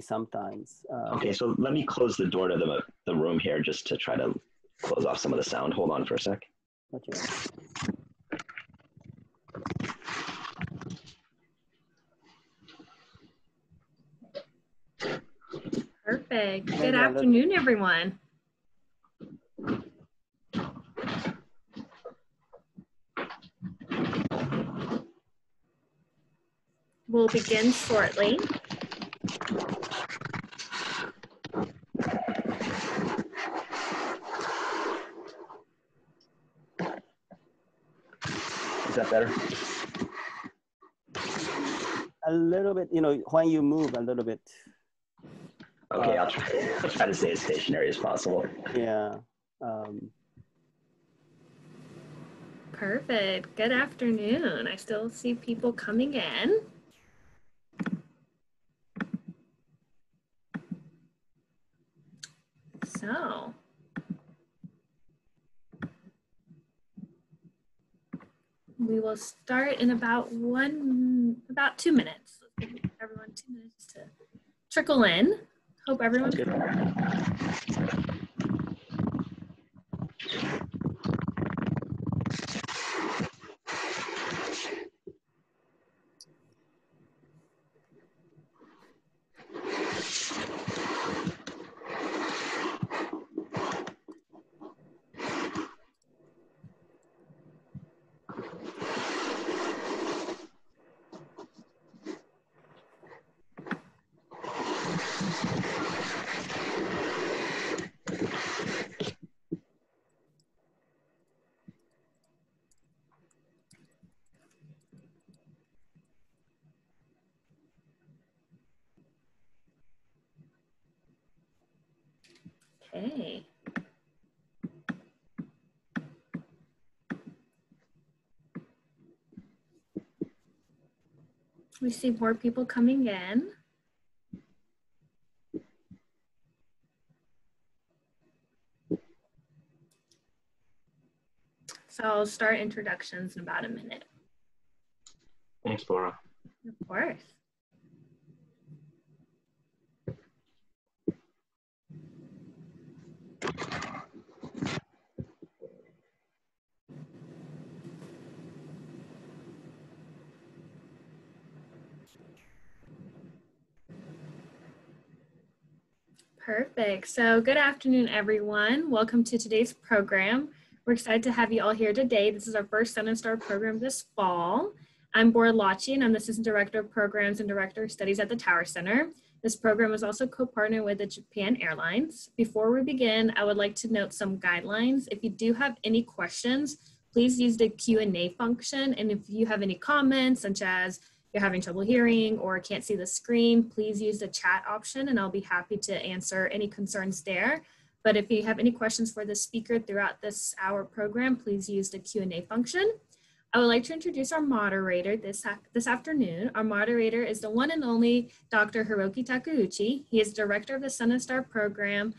sometimes. Okay, so let me close the door to the room here just to try to close off some of the sound. Hold on for a sec. Okay. Perfect. Good afternoon, everyone. We'll begin shortly. Is that better? A little bit, you know, when you move a little bit. Okay, I'll try to stay as stationary as possible. Yeah. Perfect. Good afternoon. I still see people coming in. So, we will start in about 2 minutes. Let's give everyone 2 minutes to trickle in. Hope everyone's good. Okay. We see more people coming in. So I'll start introductions in about a minute. Thanks, Laura. Of course. Perfect. So good afternoon, everyone. Welcome to today's program. We're excited to have you all here today. This is our first Sun and Star program this fall. I'm Bora Lachi, and I'm the Assistant Director of Programs and Director of Studies at the Tower Center. This program is also co-partnered with the Japan Airlines. Before we begin, I would like to note some guidelines. If you do have any questions, please use the Q&A function. And if you have any comments, such as you're having trouble hearing or can't see the screen, please use the chat option and I'll be happy to answer any concerns there. But if you have any questions for the speaker throughout this hour program, please use the Q&A function. I would like to introduce our moderator this afternoon. Our moderator is the one and only Dr. Hiroki Takeuchi. He is Director of the Sun and Star Program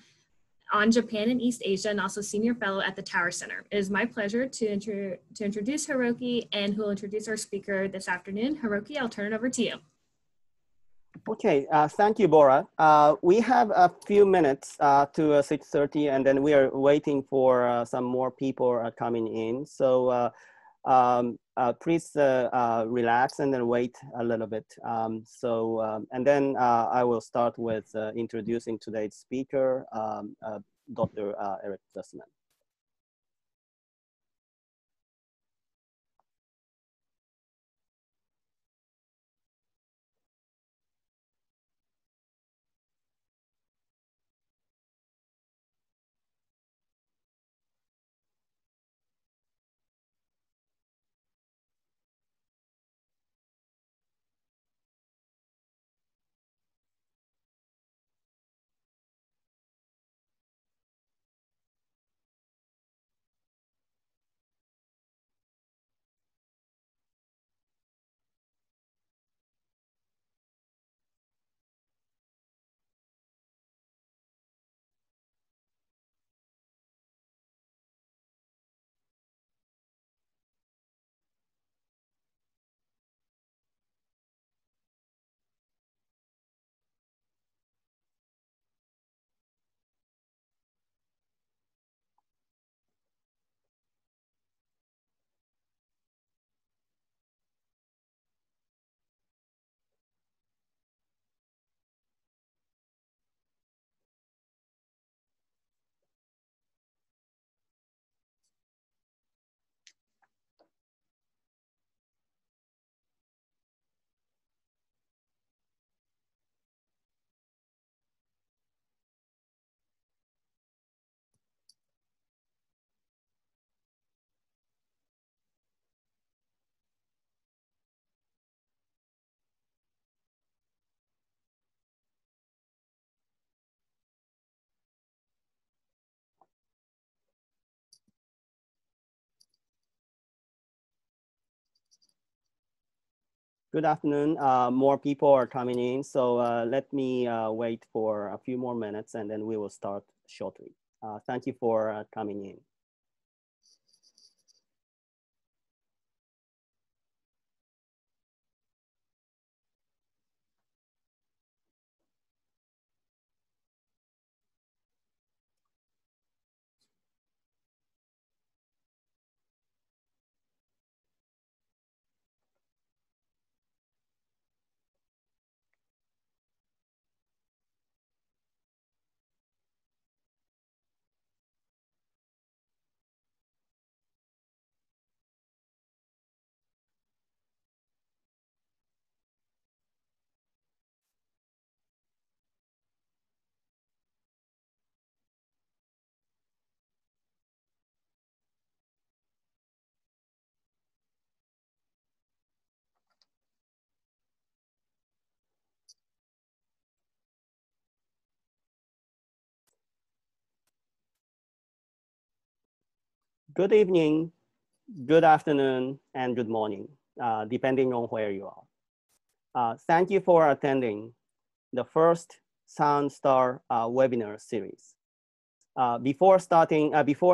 on Japan and East Asia and also Senior Fellow at the Tower Center. It is my pleasure to introduce Hiroki, and who will introduce our speaker this afternoon. Hiroki, I'll turn it over to you. Okay, thank you, Bora. We have a few minutes to 6:30, and then we are waiting for some more people coming in. So please relax and then wait a little bit. And then I will start with introducing today's speaker, Dr. Eric Zussman. Good afternoon. More people are coming in, so let me wait for a few more minutes and then we will start shortly. Thank you for coming in. Good evening, good afternoon, and good morning, depending on where you are. Thank you for attending the first SoundStar webinar series. Before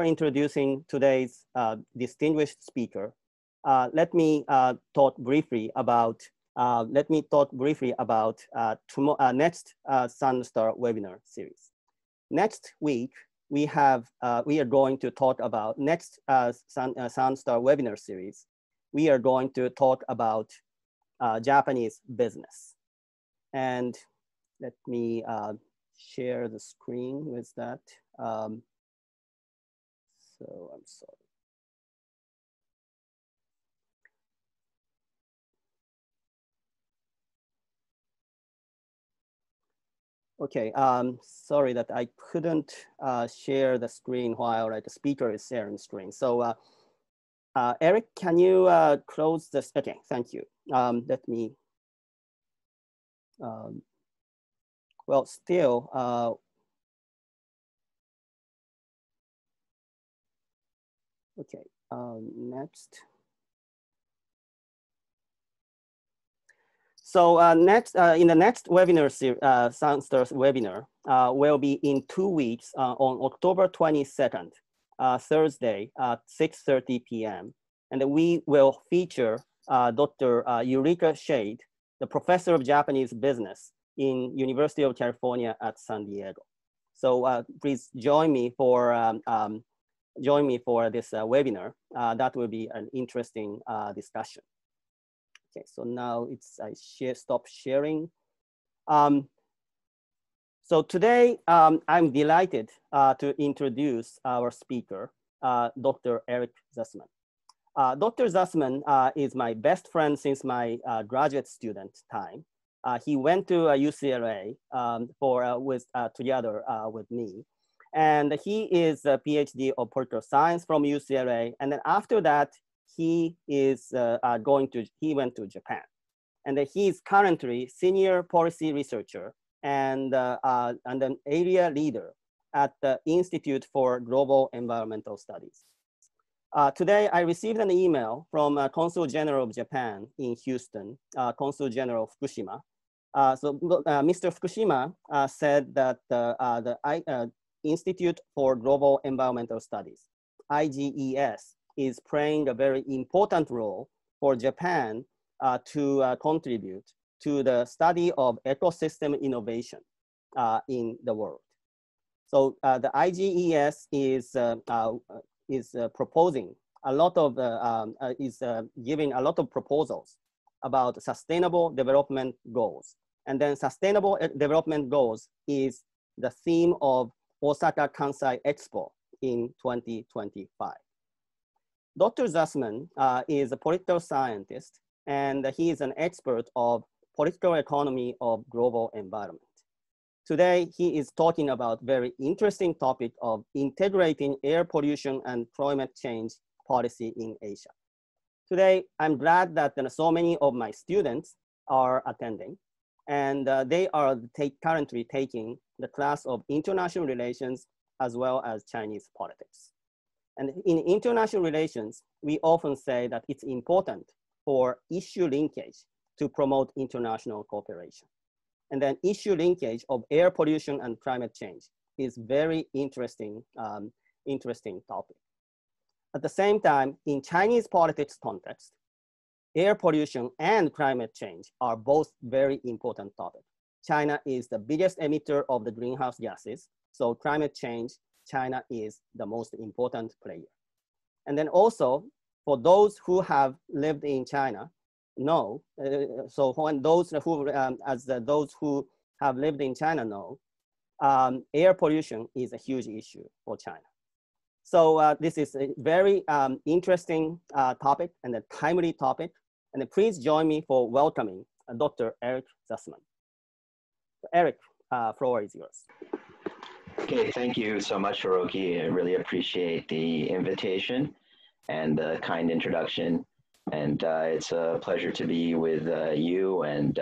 introducing today's distinguished speaker, let me talk briefly about next SoundStar webinar series. Next week, we are going to talk about next SoundStar webinar series. We are going to talk about Japanese business. And let me share the screen with that. So I'm sorry. Okay, sorry that I couldn't share the screen while the speaker is sharing screen. So Eric, can you close this? Okay, thank you. Let me, well, still, okay, next. So in the next webinar, SoundStar's webinar will be in 2 weeks on October 22nd, Thursday at 6:30 p.m. And we will feature Dr. Eureka Shade, the professor of Japanese business in University of California at San Diego. So please join me for this webinar. That will be an interesting discussion. Okay, so now stop sharing. So today, I'm delighted to introduce our speaker, Dr. Eric Zussman. Dr. Zussman is my best friend since my graduate student time. He went to UCLA together with me. And he is a PhD of political science from UCLA. And then after that, he went to Japan. And he is currently senior policy researcher and an area leader at the Institute for Global Environmental Studies. Today, I received an email from Consul General of Japan in Houston, Consul General Fukushima. Mr. Fukushima said that the Institute for Global Environmental Studies, IGES, is playing a very important role for Japan to contribute to the study of ecosystem innovation in the world. So the IGES is proposing a lot of, giving a lot of proposals about sustainable development goals. And then sustainable development goals is the theme of Osaka Kansai Expo in 2025. Dr. Zussman is a political scientist, and he is an expert of political economy of global environment. Today, he is talking about very interesting topic of integrating air pollution and climate change policy in Asia. Today, I'm glad that so many of my students are attending, and they are currently taking the class of international relations as well as Chinese politics. And in international relations, we often say that it's important for issue linkage to promote international cooperation. And then issue linkage of air pollution and climate change is very interesting, interesting topic. At the same time, in Chinese politics context, air pollution and climate change are both very important topics. China is the biggest emitter of the greenhouse gases. So climate change, China is the most important player. And then also, for those who have lived in China, know, so when those who, those who have lived in China know, air pollution is a huge issue for China. So this is a very interesting topic and a timely topic. And please join me for welcoming Dr. Eric Zussman. Eric, floor is yours. Okay, thank you so much, Hiroki. I really appreciate the invitation and the kind introduction. And it's a pleasure to be with you and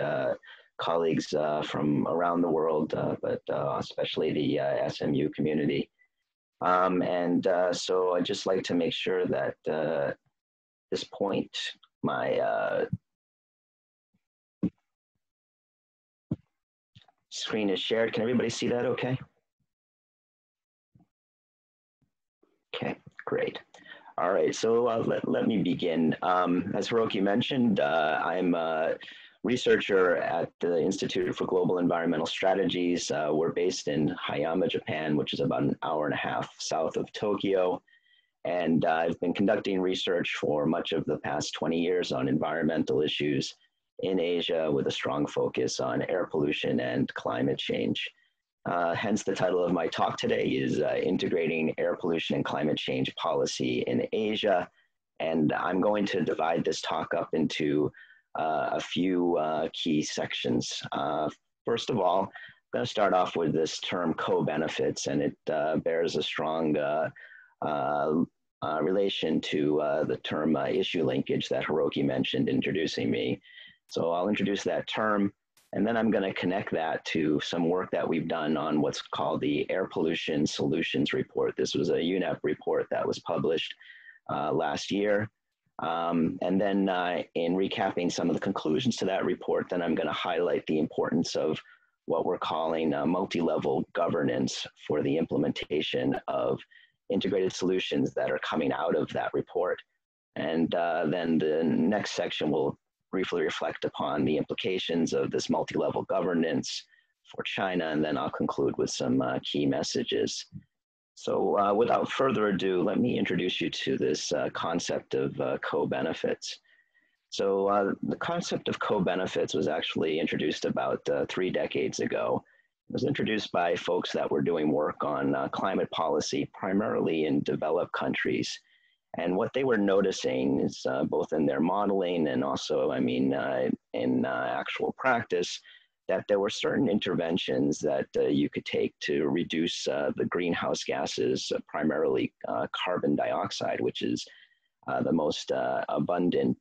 colleagues from around the world, but especially the SMU community. So I'd just like to make sure that at this point, my screen is shared. Can everybody see that okay? Okay, great. All right, so let me begin. As Hiroki mentioned, I'm a researcher at the Institute for Global Environmental Strategies. We're based in Hayama, Japan, which is about an hour and a half south of Tokyo. And I've been conducting research for much of the past 20 years on environmental issues in Asia with a strong focus on air pollution and climate change. Hence the title of my talk today is Integrating Air Pollution and Climate Change Policy in Asia. And I'm going to divide this talk up into a few key sections. First of all, I'm going to start off with this term co-benefits, and it bears a strong relation to the term issue linkage that Hiroki mentioned introducing me. So I'll introduce that term, and then I'm going to connect that to some work that we've done on what's called the Air Pollution Solutions Report. This was a UNEP report that was published last year. And then in recapping some of the conclusions to that report, then I'm going to highlight the importance of what we're calling multi-level governance for the implementation of integrated solutions that are coming out of that report. And then the next section will briefly reflect upon the implications of this multi-level governance for China, and then I'll conclude with some key messages. So without further ado, let me introduce you to this concept of co-benefits. So the concept of co-benefits was actually introduced about 3 decades ago. It was introduced by folks that were doing work on climate policy, primarily in developed countries. And what they were noticing is both in their modeling and also, I mean, in actual practice, that there were certain interventions that you could take to reduce the greenhouse gases, primarily carbon dioxide, which is the most abundant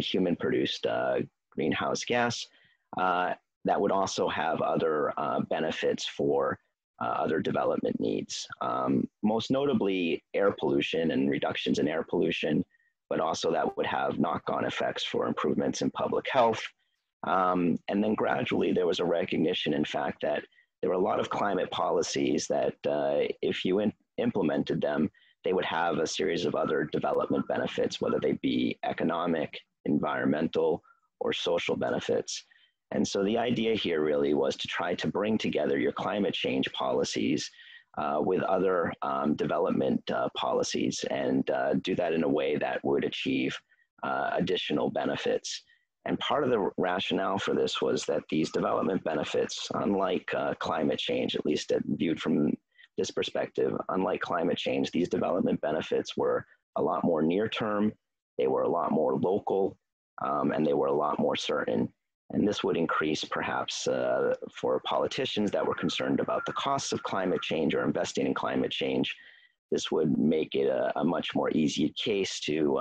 human-produced greenhouse gas, that would also have other benefits for other development needs. Most notably air pollution and reductions in air pollution, but also that would have knock-on effects for improvements in public health. And then gradually there was a recognition, in fact, that there were a lot of climate policies that if you implemented them, they would have a series of other development benefits, whether they be economic, environmental, or social benefits. And so the idea here really was to try to bring together your climate change policies with other development policies and do that in a way that would achieve additional benefits. And part of the rationale for this was that these development benefits, unlike climate change, at least viewed from this perspective, unlike climate change, these development benefits were a lot more near term, they were a lot more local, and they were a lot more certain. And this would increase perhaps for politicians that were concerned about the costs of climate change or investing in climate change. This would make it a much more easy case to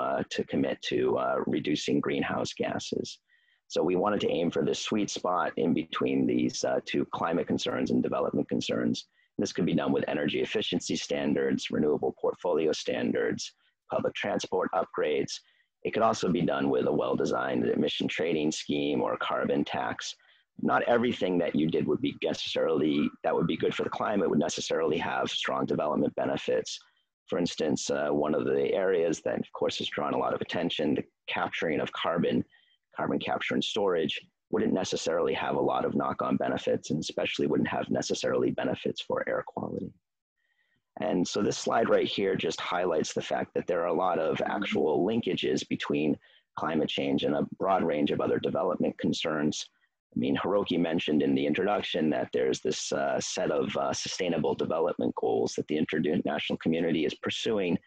commit to reducing greenhouse gases. So we wanted to aim for this sweet spot in between these two climate concerns and development concerns. This could be done with energy efficiency standards, renewable portfolio standards, public transport upgrades, It could also be done with a well-designed emission trading scheme or a carbon tax. Not everything that you did would be necessarily, that would be good for the climate, would necessarily have strong development benefits. For instance, one of the areas that of course has drawn a lot of attention, the capturing of carbon capture and storage, wouldn't necessarily have a lot of knock-on benefits, and especially wouldn't have necessarily benefits for air quality. And so this slide right here just highlights the fact that there are a lot of actual linkages between climate change and a broad range of other development concerns. I mean, Hiroki mentioned in the introduction that there's this set of sustainable development goals that the international community is pursuing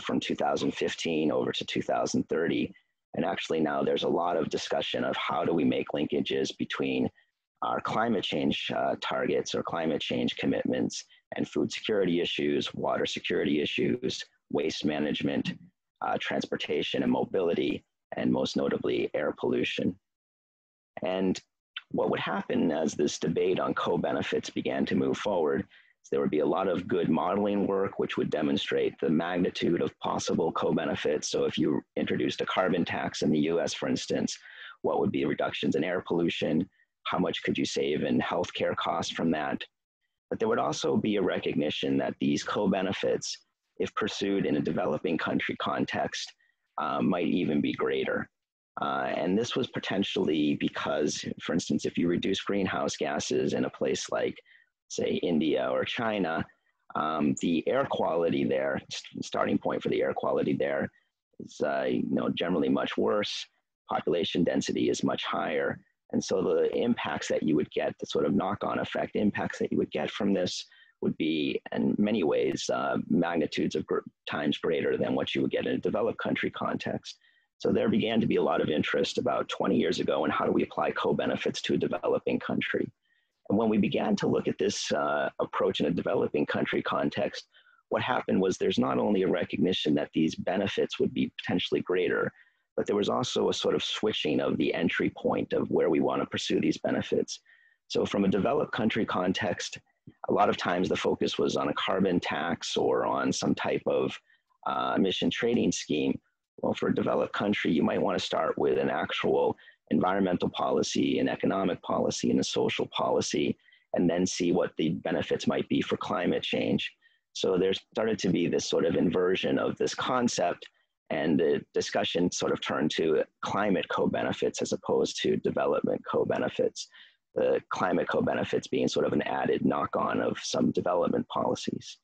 from 2015 over to 2030. And actually now there's a lot of discussion of how do we make linkages between our climate change targets or climate change commitments and food security issues, water security issues, waste management, transportation and mobility, and most notably air pollution. And what would happen as this debate on co-benefits began to move forward is there would be a lot of good modeling work which would demonstrate the magnitude of possible co-benefits. So if you introduced a carbon tax in the US, for instance, what would be reductions in air pollution? How much could you save in healthcare costs from that? But there would also be a recognition that these co-benefits, if pursued in a developing country context, might even be greater. And this was potentially because, for instance, if you reduce greenhouse gases in a place like, say, India or China, the air quality there, starting point for the air quality there is generally much worse. Population density is much higher. And so the impacts that you would get, the sort of knock-on effect impacts that you would get from this would be, in many ways, magnitudes of times greater than what you would get in a developed country context. So there began to be a lot of interest about 20 years ago in how do we apply co-benefits to a developing country. And when we began to look at this approach in a developing country context, what happened was there's not only a recognition that these benefits would be potentially greater, but there was also a sort of switching of the entry point of where we want to pursue these benefits. So from a developed country context, a lot of times the focus was on a carbon tax or on some type of emission trading scheme. Well, for a developed country, you might want to start with an actual environmental policy, an economic policy, and a social policy, and then see what the benefits might be for climate change. So there started to be this sort of inversion of this concept, and the discussion sort of turned to climate co-benefits as opposed to development co-benefits. The climate co-benefits being sort of an added knock-on of some development policies.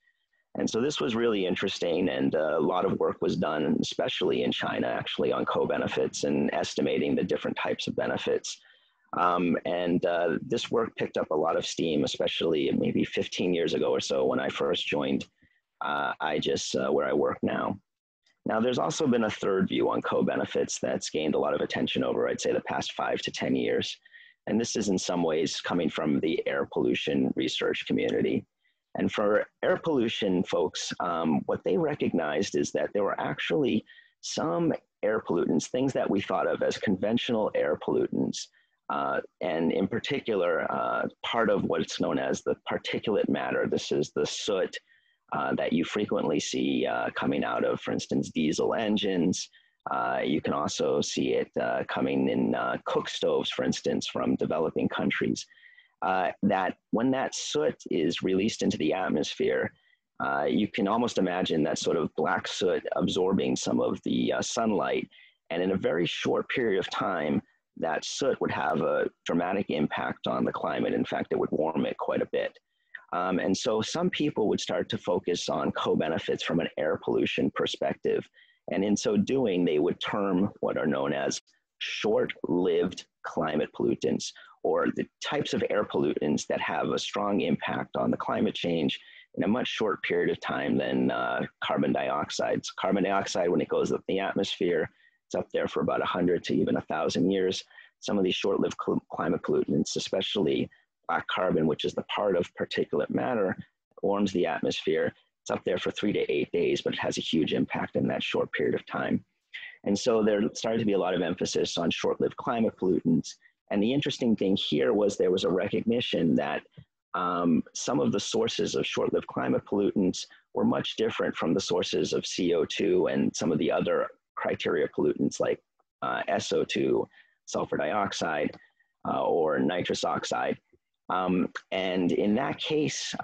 And so this was really interesting, and a lot of work was done, especially in China, actually, on co-benefits and estimating the different types of benefits. This work picked up a lot of steam, especially maybe 15 years ago or so when I first joined IGES, where I work now. Now, there's also been a third view on co-benefits that's gained a lot of attention over, I'd say, the past 5 to 10 years. And this is in some ways coming from the air pollution research community. And for air pollution folks, what they recognized is that there were actually some air pollutants, things that we thought of as conventional air pollutants, and in particular, part of what's known as the particulate matter. This is the soot that you frequently see coming out of, for instance, diesel engines. You can also see it coming in cook stoves, for instance, from developing countries. That when that soot is released into the atmosphere, you can almost imagine that sort of black soot absorbing some of the sunlight. And in a very short period of time, that soot would have a dramatic impact on the climate. In fact, it would warm it quite a bit. And so some people would start to focus on co-benefits from an air pollution perspective. And in so doing, they would term what are known as short-lived climate pollutants, or the types of air pollutants that have a strong impact on the climate change in a much short period of time than carbon dioxide. So carbon dioxide, when it goes up the atmosphere, it's up there for about 100 to even 1,000 years. Some of these short-lived climate pollutants, especially black carbon, which is the part of particulate matter, warms the atmosphere. It's up there for 3 to 8 days, but it has a huge impact in that short period of time. And so there started to be a lot of emphasis on short-lived climate pollutants. And the interesting thing here was there was a recognition that some of the sources of short-lived climate pollutants were much different from the sources of CO2 and some of the other criteria pollutants like SO2, sulfur dioxide, or nitrous oxide. And in that case,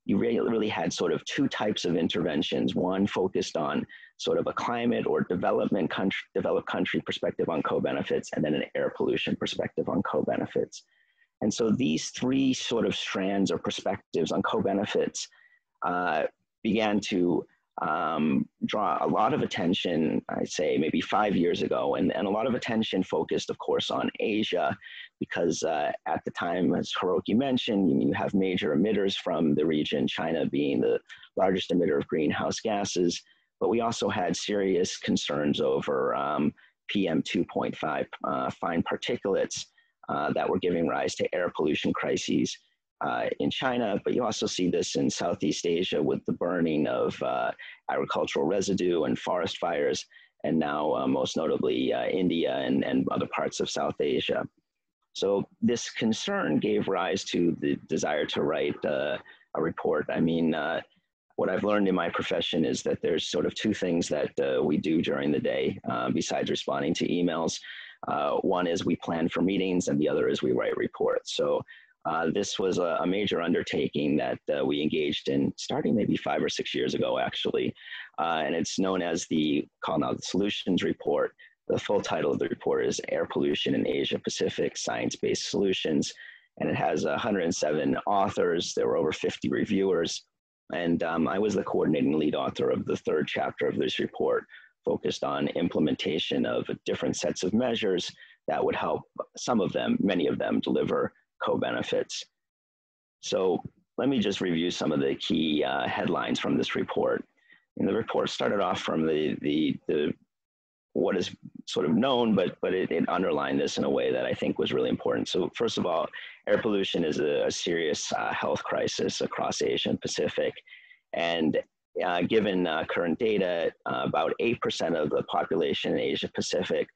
you really had sort of two types of interventions. One focused on sort of a climate or developed country perspective on co-benefits, and then an air pollution perspective on co-benefits. And so these three sort of strands or perspectives on co-benefits began to draw a lot of attention, I'd say maybe 5 years ago, and a lot of attention focused, of course, on Asia, because at the time, as Hiroki mentioned, you have major emitters from the region, China being the largest emitter of greenhouse gases, but we also had serious concerns over PM 2.5 fine particulates that were giving rise to air pollution crises in China, but you also see this in Southeast Asia with the burning of agricultural residue and forest fires, and now most notably India and other parts of South Asia. So this concern gave rise to the desire to write a report. I mean, what I've learned in my profession is that there's sort of two things that we do during the day besides responding to emails. One is we plan for meetings, and the other is we write reports. So this was a major undertaking that we engaged in starting maybe 5 or 6 years ago, actually. And it's known as called now the Solutions Report. The full title of the report is Air Pollution in Asia Pacific, Science-Based Solutions. And it has 107 authors. There were over 50 reviewers. And I was the coordinating lead author of the third chapter of this report, focused on implementation of different sets of measures that would help many of them, deliver co-benefits. So let me just review some of the key headlines from this report. And the report started off from the what is sort of known, but it underlined this in a way that I think was really important. So first of all, air pollution is a serious health crisis across Asia and Pacific. And given current data, about 8% of the population in Asia Pacific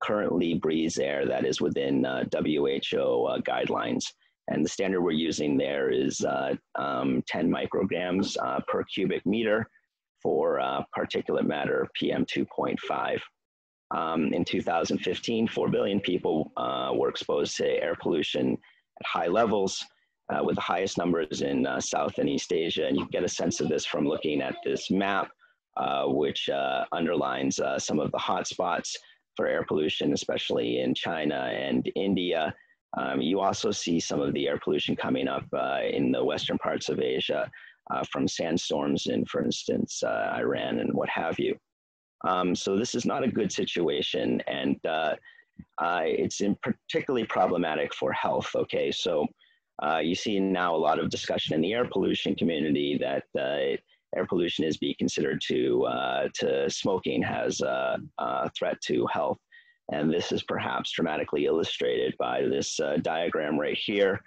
currently breathes air that is within WHO guidelines. And the standard we're using there is 10 micrograms per cubic meter for particulate matter PM 2.5. In 2015, 4 billion people were exposed to air pollution at high levels, with the highest numbers in South and East Asia. And you can get a sense of this from looking at this map, which underlines some of the hotspots for air pollution, especially in China and India. You also see some of the air pollution coming up in the western parts of Asia from sandstorms in, for instance, Iran and what have you. So this is not a good situation, and it's particularly problematic for health. Okay, so you see now a lot of discussion in the air pollution community that air pollution is being considered to smoking has a threat to health. And this is perhaps dramatically illustrated by this diagram right here.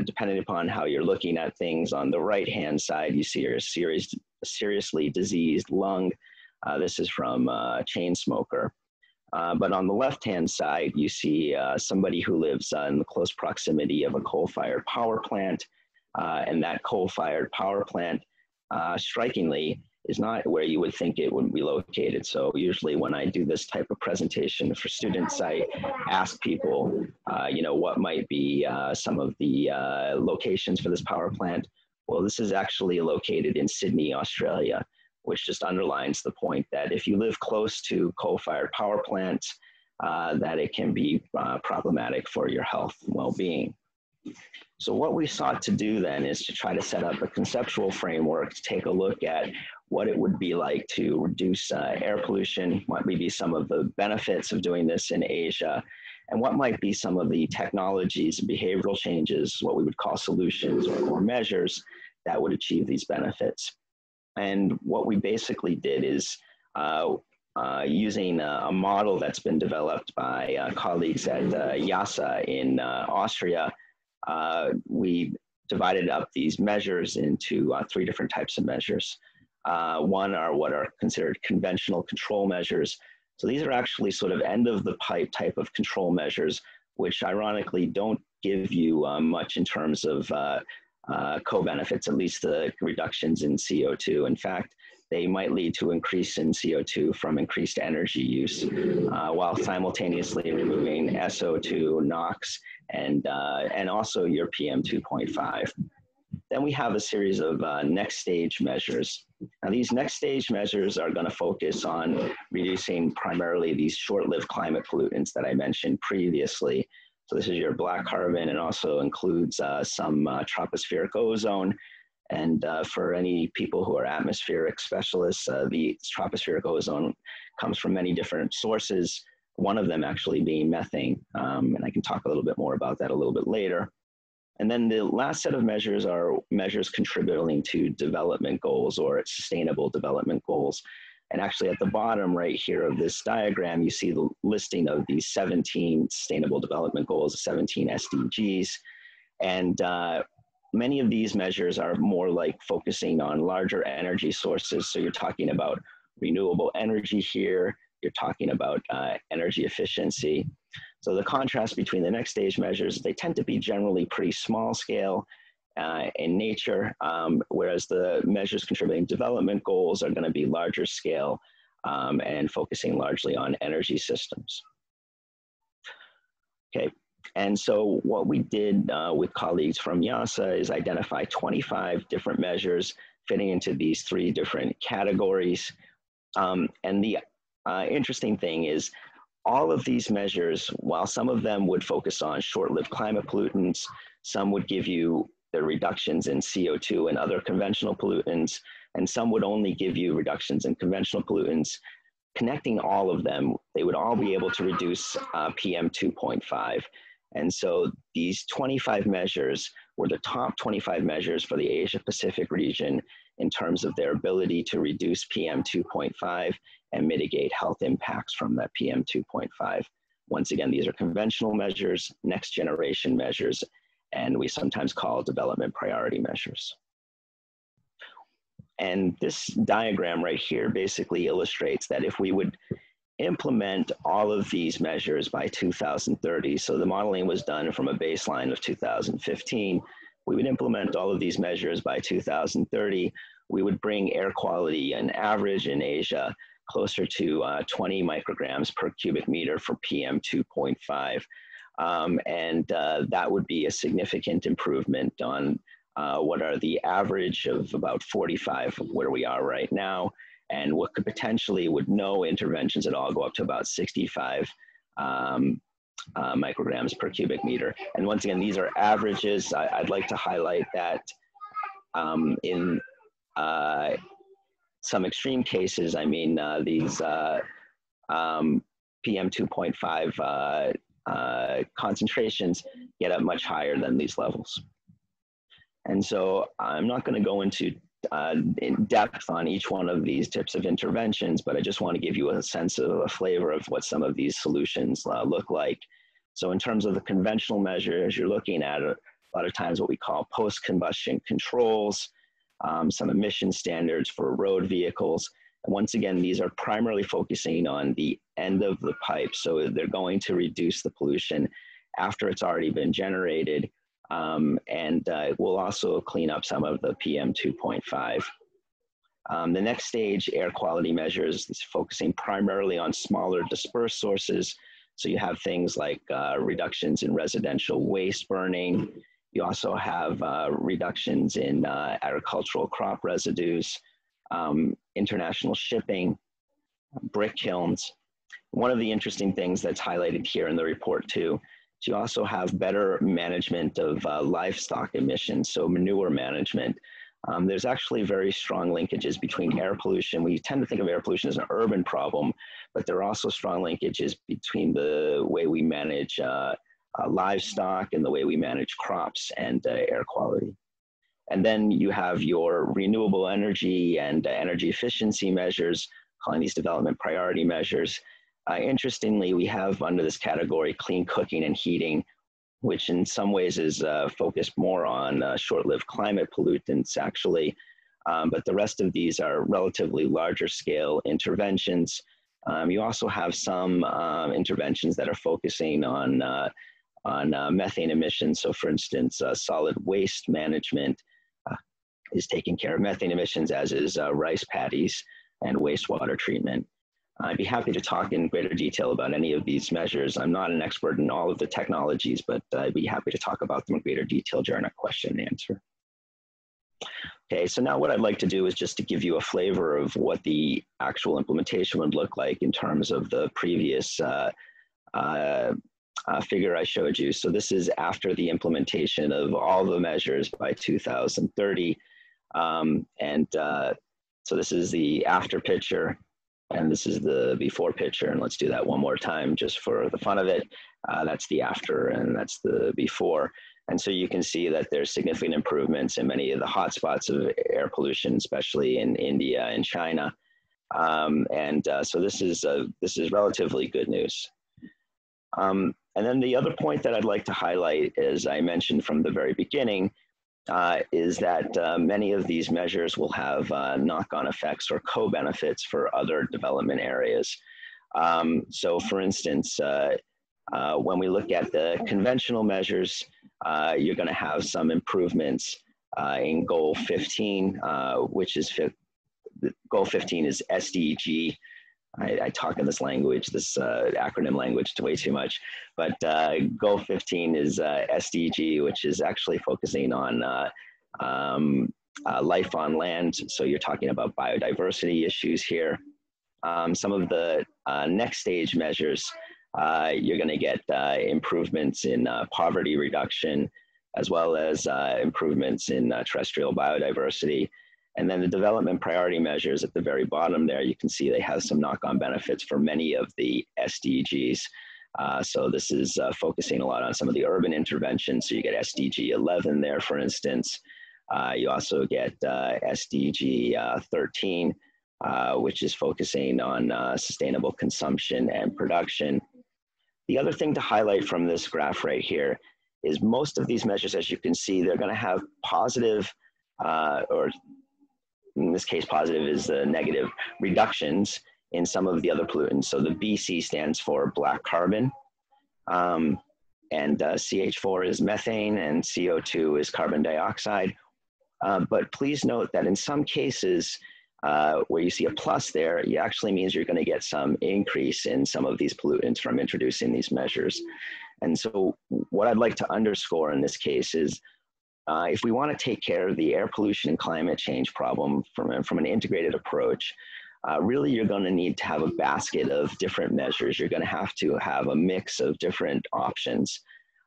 Depending upon how you're looking at things, on the right-hand side, you see a seriously diseased lung. This is from a chain smoker. But on the left-hand side, you see somebody who lives in the close proximity of a coal-fired power plant. And that coal-fired power plant, strikingly, is not where you would think it would be located. So usually when I do this type of presentation for students, I ask people, what might be some of the locations for this power plant. Well, this is actually located in Sydney, Australia, which just underlines the point that if you live close to coal-fired power plants, that it can be problematic for your health and well-being. So what we sought to do then is to try to set up a conceptual framework to take a look at what it would be like to reduce air pollution, what may be some of the benefits of doing this in Asia, and what might be some of the technologies and behavioral changes, what we would call solutions or measures that would achieve these benefits. And what we basically did is using a model that's been developed by colleagues at YASA in Austria, we divided up these measures into 3 different types of measures. One are what are considered conventional control measures. So these are actually sort of end of the pipe type of control measures, which ironically don't give you much in terms of co-benefits, at least the reductions in CO2. In fact, they might lead to increase in CO2 from increased energy use, while simultaneously removing SO2, NOx, and also your PM 2.5. Then we have a series of next stage measures. Now, these next stage measures are going to focus on reducing primarily these short-lived climate pollutants that I mentioned previously. So this is your black carbon, and also includes some tropospheric ozone. And for any people who are atmospheric specialists, the tropospheric ozone comes from many different sources, one of them actually being methane. And I can talk a little bit more about that a little bit later. And then the last set of measures are measures contributing to development goals or sustainable development goals. And actually at the bottom right here of this diagram, you see the listing of these 17 sustainable development goals, 17 SDGs. And many of these measures are more like focusing on larger energy sources. So you're talking about renewable energy here, you're talking about energy efficiency. So the contrast between the next stage measures, they tend to be generally pretty small scale in nature, whereas the measures contributing development goals are going to be larger scale and focusing largely on energy systems. Okay, and so what we did with colleagues from YASA is identify 25 different measures fitting into these 3 different categories. And the interesting thing is, all of these measures, while some of them would focus on short-lived climate pollutants, some would give you the reductions in CO2 and other conventional pollutants, and some would only give you reductions in conventional pollutants. Connecting all of them, they would all be able to reduce PM 2.5. And so these 25 measures were the top 25 measures for the Asia Pacific region in terms of their ability to reduce PM 2.5 and mitigate health impacts from that PM 2.5. Once again, these are conventional measures, next generation measures, and we sometimes call development priority measures. And this diagram right here basically illustrates that if we would implement all of these measures by 2030, so the modeling was done from a baseline of 2015, we would implement all of these measures by 2030, we would bring air quality on average in Asia closer to 20 micrograms per cubic meter for PM 2.5. And that would be a significant improvement on what are the average of about 45 of where we are right now, and what could potentially, with no interventions at all, go up to about 65 micrograms per cubic meter. And once again, these are averages. I'd like to highlight that in some extreme cases, I mean, these PM 2.5 concentrations get up much higher than these levels. And so I'm not going to go into in depth on each one of these types of interventions, but I just want to give you a sense of a flavor of what some of these solutions look like. So in terms of the conventional measures, you're looking at a lot of times what we call post-combustion controls, some emission standards for road vehicles. And once again, these are primarily focusing on the end of the pipe. So they're going to reduce the pollution after it's already been generated. And we'll also clean up some of the PM 2.5. The next stage, air quality measures, is focusing primarily on smaller dispersed sources. So you have things like reductions in residential waste burning. You also have reductions in agricultural crop residues, international shipping, brick kilns. One of the interesting things that's highlighted here in the report too, is you also have better management of livestock emissions, so manure management. There's actually very strong linkages between air pollution. We tend to think of air pollution as an urban problem, but there are also strong linkages between the way we manage livestock and the way we manage crops and air quality. And then you have your renewable energy and energy efficiency measures, calling these development priority measures. Interestingly, we have under this category clean cooking and heating, which in some ways is focused more on short-lived climate pollutants actually, but the rest of these are relatively larger scale interventions. You also have some interventions that are focusing on methane emissions. So for instance, solid waste management, is taking care of methane emissions, as is rice paddies and wastewater treatment. I'd be happy to talk in greater detail about any of these measures. I'm not an expert in all of the technologies, but I'd be happy to talk about them in greater detail during a question and answer. Okay, so now what I'd like to do is just to give you a flavor of what the actual implementation would look like in terms of the previous figure I showed you. So this is after the implementation of all the measures by 2030. So this is the after picture, and this is the before picture. And let's do that one more time just for the fun of it. That's the after and that's the before. And so you can see that there's significant improvements in many of the hotspots of air pollution, especially in India and China. So this is relatively good news. And then the other point that I'd like to highlight, as I mentioned from the very beginning, is that many of these measures will have knock-on effects or co-benefits for other development areas. So for instance, when we look at the conventional measures, you're going to have some improvements in Goal 15, which is Goal 15 is SDG. I talk in this language, this acronym language, way too much. But Goal 15 is SDG, which is actually focusing on life on land. So you're talking about biodiversity issues here. Some of the next stage measures, you're going to get improvements in poverty reduction, as well as improvements in terrestrial biodiversity. And then the development priority measures at the very bottom there, you can see they have some knock-on benefits for many of the SDGs. So this is focusing a lot on some of the urban interventions. So you get SDG 11 there, for instance. You also get SDG 13, which is focusing on sustainable consumption and production. The other thing to highlight from this graph right here is most of these measures, as you can see, they're going to have positive or in this case, positive is negative reductions in some of the other pollutants. So the BC stands for black carbon, and CH4 is methane, and CO2 is carbon dioxide. But please note that in some cases where you see a plus there, it actually means you're going to get some increase in some of these pollutants from introducing these measures. And so what I'd like to underscore in this case is if we want to take care of the air pollution and climate change problem from an integrated approach, really you're going to need to have a basket of different measures. You're going to have a mix of different options.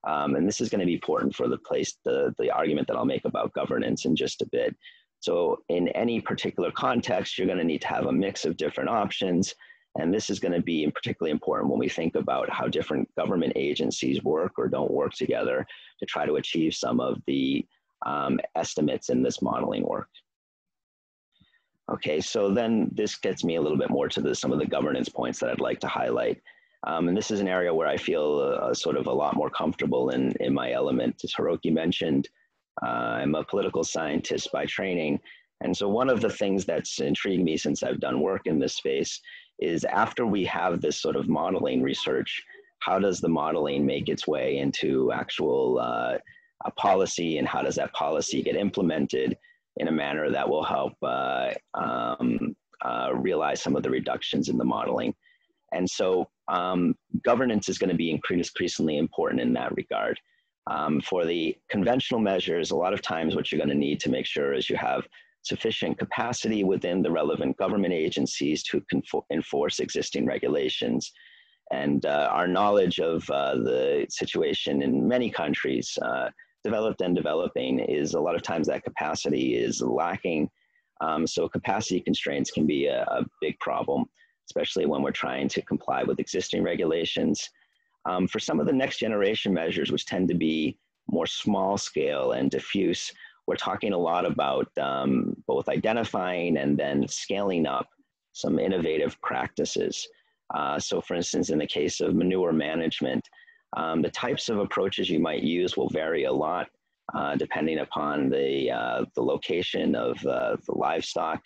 And this is going to be important for the argument that I'll make about governance in just a bit. So in any particular context, you're going to need to have a mix of different options. And this is going to be particularly important when we think about how different government agencies work or don't work together to try to achieve some of the estimates in this modeling work. Okay, so then this gets me a little bit more to some of the governance points that I'd like to highlight. And this is an area where I feel sort of a lot more comfortable in my element. As Hiroki mentioned, I'm a political scientist by training. And so one of the things that's intrigued me since I've done work in this space is after we have this sort of modeling research, how does the modeling make its way into actual policy, and how does that policy get implemented in a manner that will help realize some of the reductions in the modeling? And so governance is going to be increasingly important in that regard. For the conventional measures, a lot of times what you're going to need to make sure is you have sufficient capacity within the relevant government agencies to enforce existing regulations. And our knowledge of the situation in many countries, developed and developing, is a lot of times that capacity is lacking. So capacity constraints can be a big problem, especially when we're trying to comply with existing regulations. For some of the next generation measures, which tend to be more small scale and diffuse, we're talking a lot about both identifying and then scaling up some innovative practices. So for instance, in the case of manure management, the types of approaches you might use will vary a lot depending upon the location of the livestock,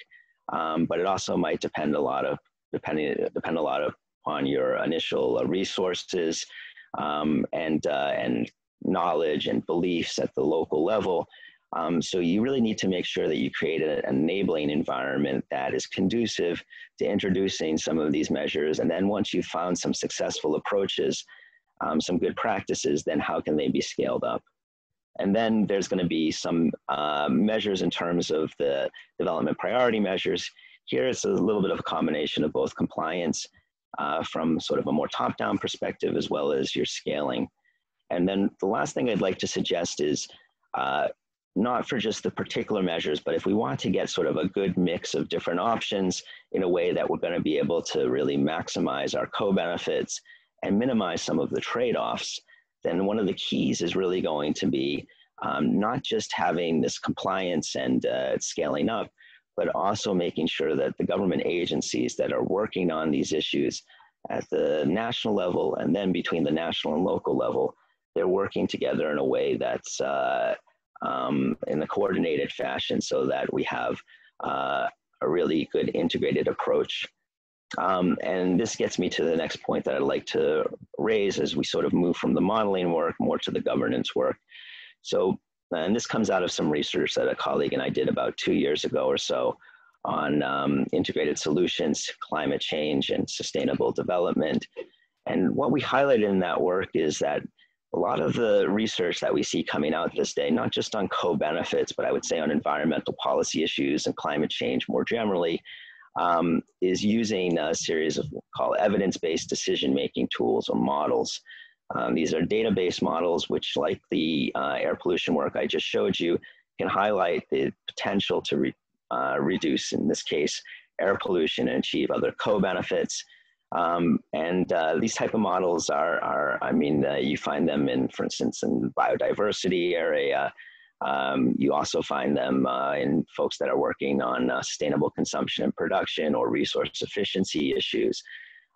but it also might depend a lot upon your initial resources and knowledge and beliefs at the local level. So you really need to make sure that you create an enabling environment that is conducive to introducing some of these measures. And then once you've found some successful approaches, some good practices, then how can they be scaled up? And then there's going to be some measures in terms of the development priority measures. Here it's a little bit of a combination of both compliance from sort of a more top-down perspective, as well as your scaling. And then the last thing I'd like to suggest is not for just the particular measures, but if we want to get sort of a good mix of different options in a way that we're going to be able to really maximize our co-benefits and minimize some of the trade-offs, then one of the keys is really going to be not just having this compliance and scaling up, but also making sure that the government agencies that are working on these issues at the national level and then between the national and local level, they're working together in a way that's in a coordinated fashion so that we have a really good integrated approach. And this gets me to the next point that I'd like to raise as we sort of move from the modeling work more to the governance work. So, and this comes out of some research that a colleague and I did about 2 years ago or so on integrated solutions, climate change, and sustainable development. And what we highlighted in that work is that a lot of the research that we see coming out this day, not just on co-benefits, but I would say on environmental policy issues and climate change more generally, is using a series of called evidence-based decision-making tools or models. These are database models, which like the air pollution work I just showed you, can highlight the potential to reduce, in this case, air pollution and achieve other co-benefits. These type of models are you find them in, for instance, in biodiversity area. You also find them in folks that are working on sustainable consumption and production or resource efficiency issues.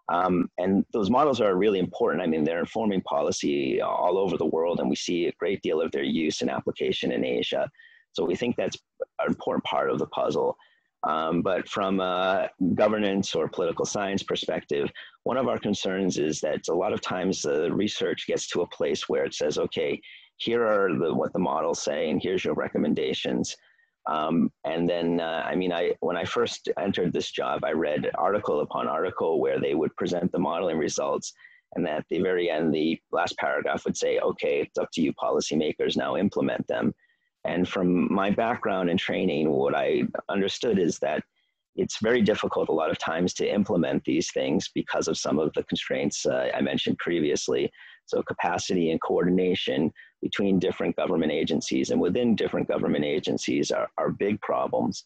And those models are really important. I mean, they're informing policy all over the world, and we see a great deal of their use and application in Asia. So we think that's an important part of the puzzle. But from a governance or political science perspective, one of our concerns is that a lot of times the research gets to a place where it says, okay, here are what the models say, and here's your recommendations. And then, when I first entered this job, I read article upon article where they would present the modeling results, and at the very end, the last paragraph would say, okay, it's up to you policymakers, now implement them. And from my background and training, what I understood is that it's very difficult a lot of times to implement these things because of some of the constraints I mentioned previously. So capacity and coordination between different government agencies and within different government agencies are big problems.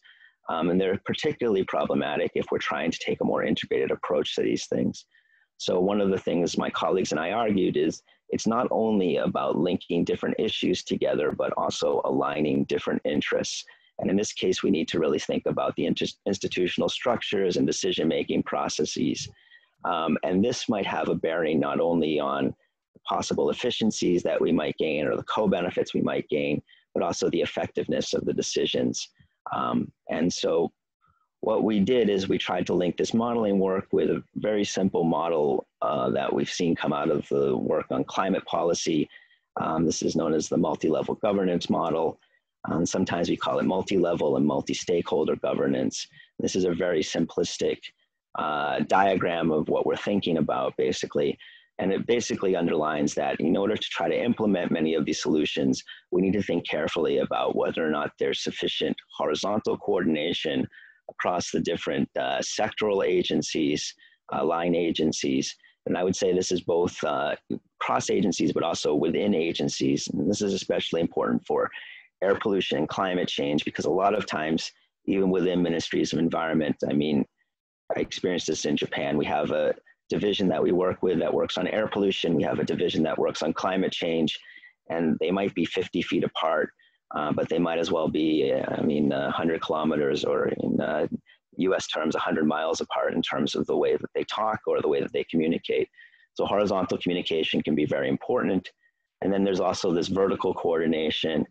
And they're particularly problematic if we're trying to take a more integrated approach to these things. So one of the things my colleagues and I argued is it's not only about linking different issues together, but also aligning different interests. And in this case, we need to really think about the institutional structures and decision-making processes. And this might have a bearing not only on possible efficiencies that we might gain or the co-benefits we might gain, but also the effectiveness of the decisions. And so what we did is we tried to link this modeling work with a very simple model that we've seen come out of the work on climate policy. This is known as the multi-level governance model. Sometimes we call it multi-level and multi-stakeholder governance. This is a very simplistic diagram of what we're thinking about, basically. And it basically underlines that in order to try to implement many of these solutions, we need to think carefully about whether or not there's sufficient horizontal coordination across the different sectoral agencies, line agencies. And I would say this is both cross agencies, but also within agencies. And this is especially important for air pollution and climate change, because a lot of times, even within ministries of environment, I mean, I experienced this in Japan. We have a division that we work with that works on air pollution. We have a division that works on climate change, and they might be 50 feet apart, but they might as well be, 100 kilometers, or in US terms, 100 miles apart in terms of the way that they talk or the way that they communicate. So horizontal communication can be very important. And then there's also this vertical coordination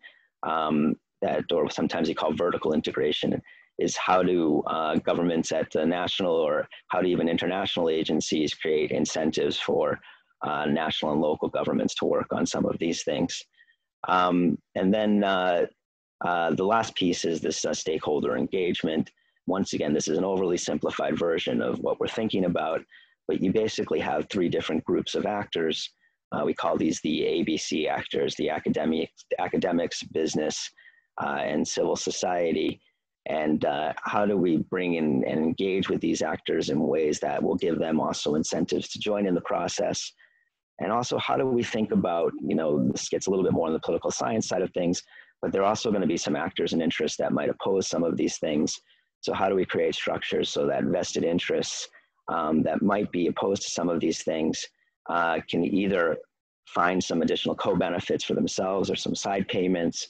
or sometimes you call vertical integration, is how do governments at the national or how do even international agencies create incentives for national and local governments to work on some of these things. And then The last piece is this stakeholder engagement. Once again, this is an overly simplified version of what we're thinking about, but you basically have three different groups of actors. We call these the ABC actors, the academics, business, and civil society. And how do we bring in and engage with these actors in ways that will give them also incentives to join in the process? And also, how do we think about, this gets a little bit more on the political science side of things, but there are also going to be some actors and interests that might oppose some of these things. So how do we create structures so that vested interests that might be opposed to some of these things can either find some additional co-benefits for themselves or some side payments,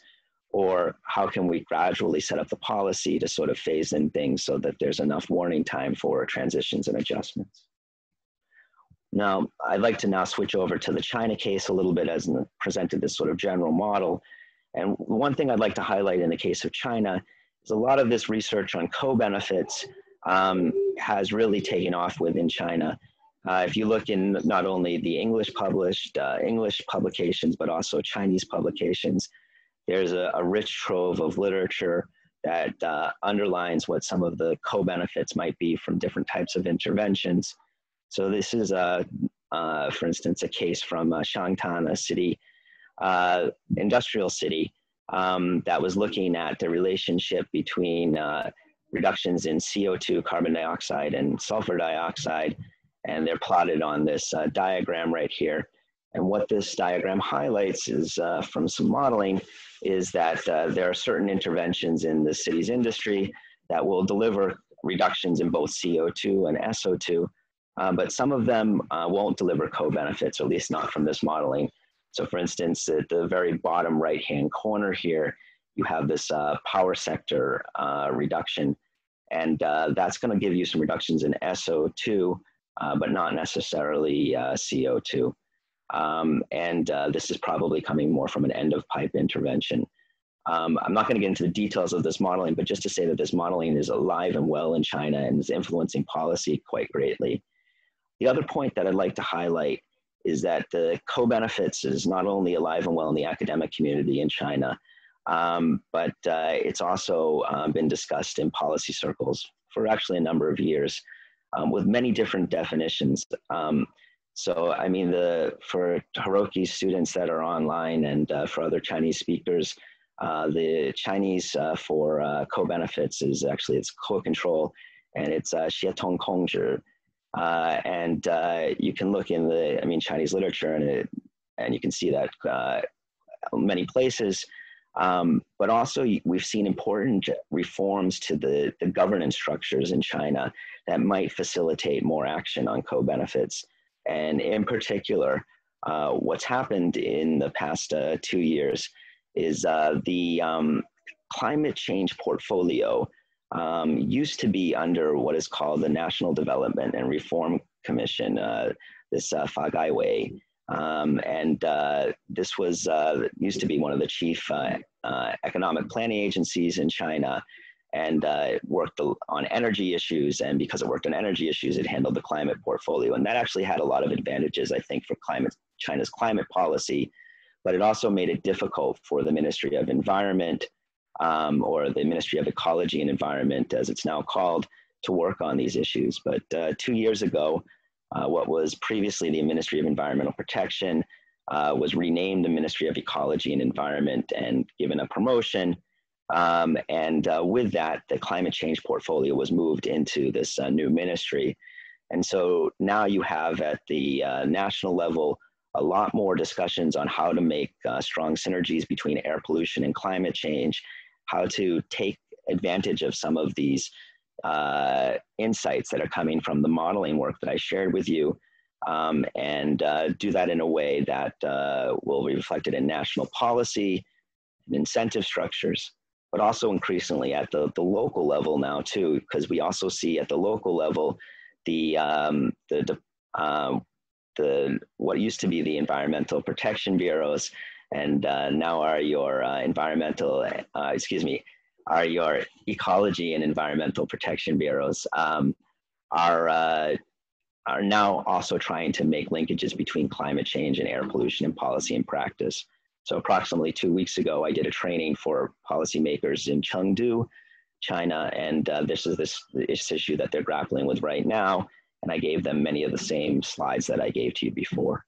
or how can we gradually set up the policy to sort of phase in things so that there's enough warning time for transitions and adjustments. Now, I'd like to now switch over to the China case a little bit as presented this sort of general model. And one thing I'd like to highlight in the case of China is a lot of this research on co-benefits has really taken off within China. If you look in not only the English publications, but also Chinese publications, there's a rich trove of literature that underlines what some of the co-benefits might be from different types of interventions. So this is, for instance, a case from Shangtan, a city, industrial city, that was looking at the relationship between reductions in CO2, carbon dioxide, and sulfur dioxide, and they're plotted on this diagram right here. And what this diagram highlights is, from some modeling, is that there are certain interventions in the city's industry that will deliver reductions in both CO2 and SO2, but some of them won't deliver co-benefits, or at least not from this modeling. So for instance, at the very bottom right-hand corner here, you have this power sector reduction, and that's going to give you some reductions in SO2, but not necessarily CO2. This is probably coming more from an end-of-pipe intervention. I'm not going to get into the details of this modeling, but just to say that this modeling is alive and well in China and is influencing policy quite greatly. The other point that I'd like to highlight is that the co-benefits is not only alive and well in the academic community in China, but it's also been discussed in policy circles for actually a number of years with many different definitions. So, I mean, for Hiroki's students that are online and for other Chinese speakers, the Chinese for co-benefits is actually, it's co-control, and it's xie tong kongzhi. And you can look in the, Chinese literature, and you can see that many places. But also we've seen important reforms to the governance structures in China that might facilitate more action on co-benefits. And in particular, what's happened in the past 2 years is the climate change portfolio used to be under what is called the National Development and Reform Commission, this Fagaiwei. This was used to be one of the chief economic planning agencies in China, and it worked on energy issues. And because it worked on energy issues, it handled the climate portfolio. And that actually had a lot of advantages, I think, for China's climate policy. But it also made it difficult for the Ministry of Environment, or the Ministry of Ecology and Environment, as it's now called, to work on these issues. But 2 years ago, what was previously the Ministry of Environmental Protection was renamed the Ministry of Ecology and Environment and given a promotion. With that, the climate change portfolio was moved into this new ministry. And so now you have at the national level a lot more discussions on how to make strong synergies between air pollution and climate change, how to take advantage of some of these insights that are coming from the modeling work that I shared with you, and do that in a way that will be reflected in national policy and incentive structures, but also increasingly at the local level now too, because we also see at the local level what used to be the environmental protection bureaus, and now are your your ecology and environmental protection bureaus, are now also trying to make linkages between climate change and air pollution in policy and practice. So approximately 2 weeks ago, I did a training for policymakers in Chengdu, China, and this issue that they're grappling with right now. And I gave them many of the same slides that I gave to you before,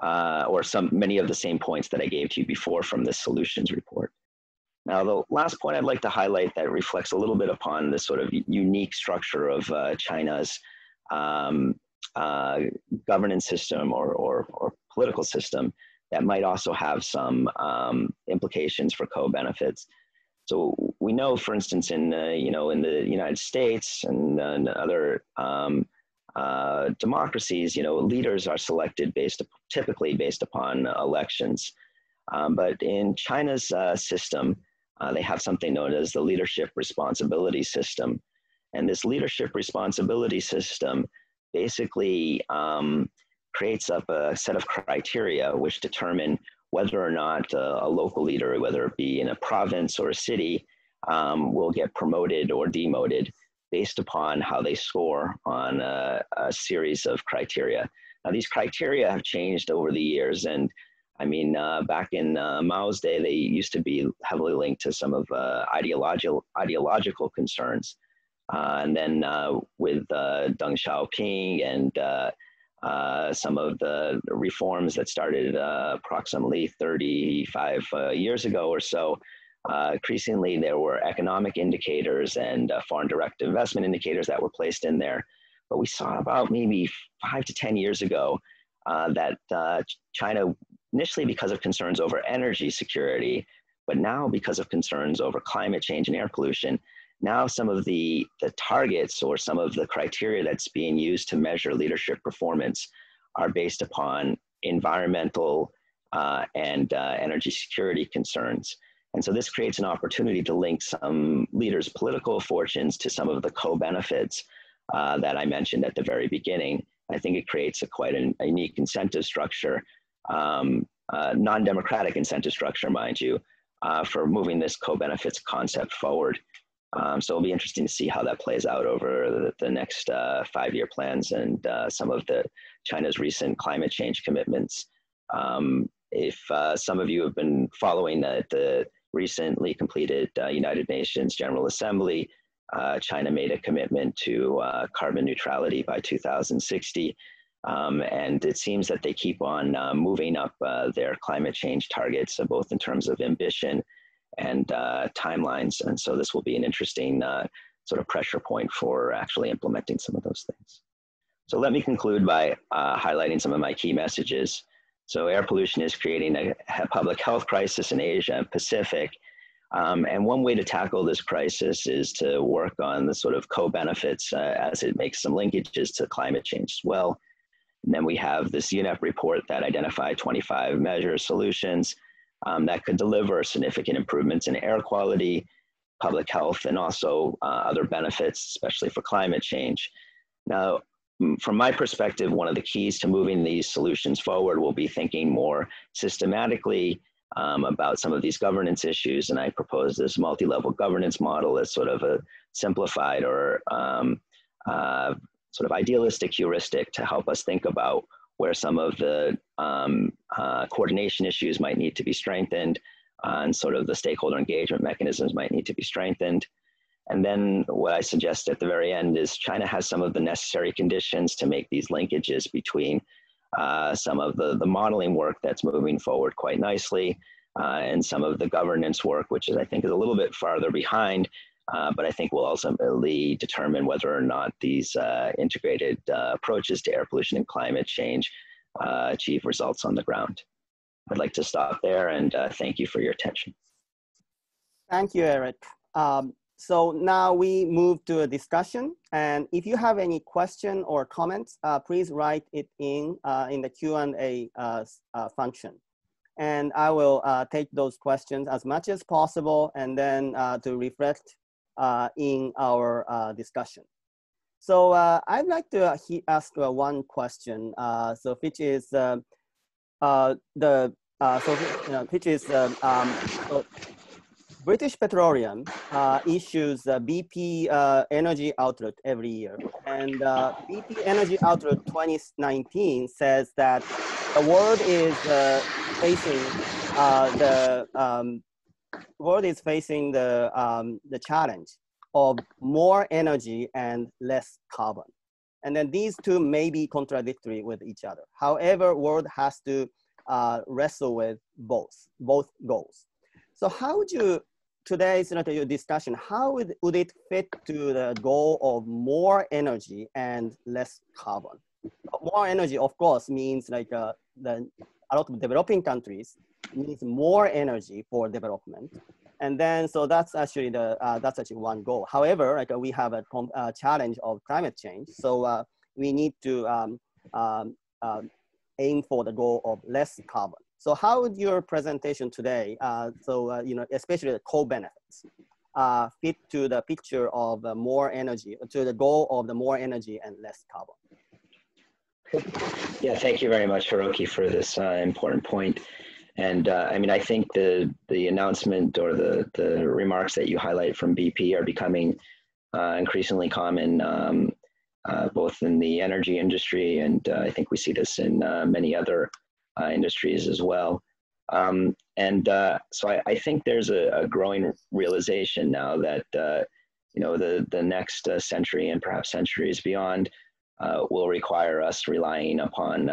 or many of the same points that I gave to you before from this solutions report. Now, the last point I'd like to highlight that reflects a little bit upon this sort of unique structure of China's governance system or political system that might also have some implications for co-benefits. So we know, for instance, in the United States and other democracies, leaders are selected typically based upon elections. But in China's system, they have something known as the leadership responsibility system. And this leadership responsibility system basically creates up a set of criteria which determine whether or not a local leader, whether it be in a province or a city, will get promoted or demoted based upon how they score on a series of criteria. Now, these criteria have changed over the years, and I mean, back in Mao's day, they used to be heavily linked to some of ideological concerns. And then with Deng Xiaoping and some of the reforms that started approximately 35 years ago or so, increasingly there were economic indicators and foreign direct investment indicators that were placed in there. But we saw about maybe 5 to 10 years ago that China, initially because of concerns over energy security, but now because of concerns over climate change and air pollution, now some of the targets or some of the criteria that's being used to measure leadership performance are based upon environmental and energy security concerns. And so this creates an opportunity to link some leaders' political fortunes to some of the co-benefits that I mentioned at the very beginning. I think it creates quite a unique incentive structure, non-democratic incentive structure, mind you, for moving this co-benefits concept forward. So it'll be interesting to see how that plays out over the next 5-year plans and some of China's recent climate change commitments. If some of you have been following the recently completed United Nations General Assembly, China made a commitment to carbon neutrality by 2060. And it seems that they keep on moving up their climate change targets, both in terms of ambition and timelines. And so this will be an interesting sort of pressure point for actually implementing some of those things. So let me conclude by highlighting some of my key messages. So air pollution is creating a public health crisis in Asia and Pacific. And one way to tackle this crisis is to work on the sort of co-benefits as it makes some linkages to climate change as well. And then we have this UNEP report that identified 25 measures, solutions that could deliver significant improvements in air quality, public health, and also other benefits, especially for climate change. Now, from my perspective, one of the keys to moving these solutions forward will be thinking more systematically about some of these governance issues. And I propose this multi-level governance model as sort of a simplified or sort of idealistic heuristic to help us think about where some of the coordination issues might need to be strengthened and sort of the stakeholder engagement mechanisms might need to be strengthened. And then what I suggest at the very end is China has some of the necessary conditions to make these linkages between some of the modeling work that's moving forward quite nicely and some of the governance work, which is, I think, is a little bit farther behind, but I think will ultimately determine whether or not these integrated approaches to air pollution and climate change achieve results on the ground. I'd like to stop there and thank you for your attention. Thank you, Eric. So now we move to a discussion, and if you have any question or comments, please write it in the Q&A function. And I will take those questions as much as possible and then to reflect in our discussion. So I'd like to ask one question, which is British Petroleum issues BP Energy Outlook every year. And BP Energy Outlook 2019 says that the world is facing the world is facing the challenge of more energy and less carbon. And then these two may be contradictory with each other. However, world has to wrestle with both goals. So how would you, today's your discussion, how would it fit to the goal of more energy and less carbon? More energy, of course, means like a lot of developing countries needs more energy for development. And then, so that's actually one goal. However, like we have a challenge of climate change. So we need to aim for the goal of less carbon. So how would your presentation today, especially the co-benefits, fit to the picture of more energy, to the goal of the more energy and less carbon? Yeah, thank you very much, Hiroki, for this important point. And I mean, I think the announcement or the remarks that you highlight from BP are becoming increasingly common, both in the energy industry, and I think we see this in many other industries as well. So I think there's a growing realization now that the next century and perhaps centuries beyond will require us relying upon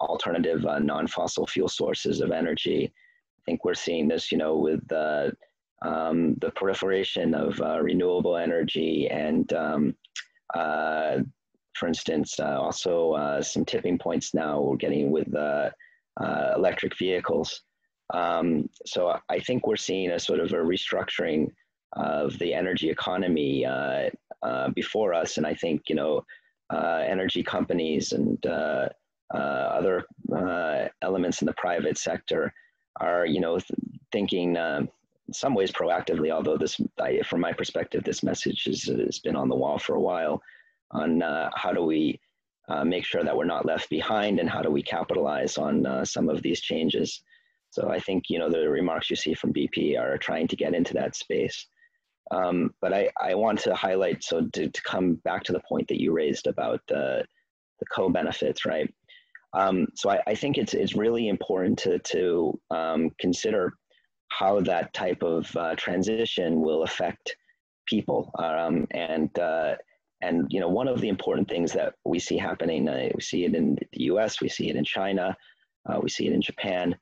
alternative non-fossil fuel sources of energy. I think we're seeing this, with the proliferation of renewable energy and, for instance, also some tipping points now we're getting with electric vehicles. So I think we're seeing a sort of a restructuring of the energy economy before us, and I think energy companies and other elements in the private sector are, thinking in some ways proactively, although from my perspective, this message has been on the wall for a while, on how do we make sure that we're not left behind and how do we capitalize on some of these changes. So I think, the remarks you see from BP are trying to get into that space. But I want to highlight, so to come back to the point that you raised about the co-benefits, right? So I think it's really important to consider how that type of transition will affect people. And one of the important things that we see happening, we see it in the US, we see it in China, we see it in Japan,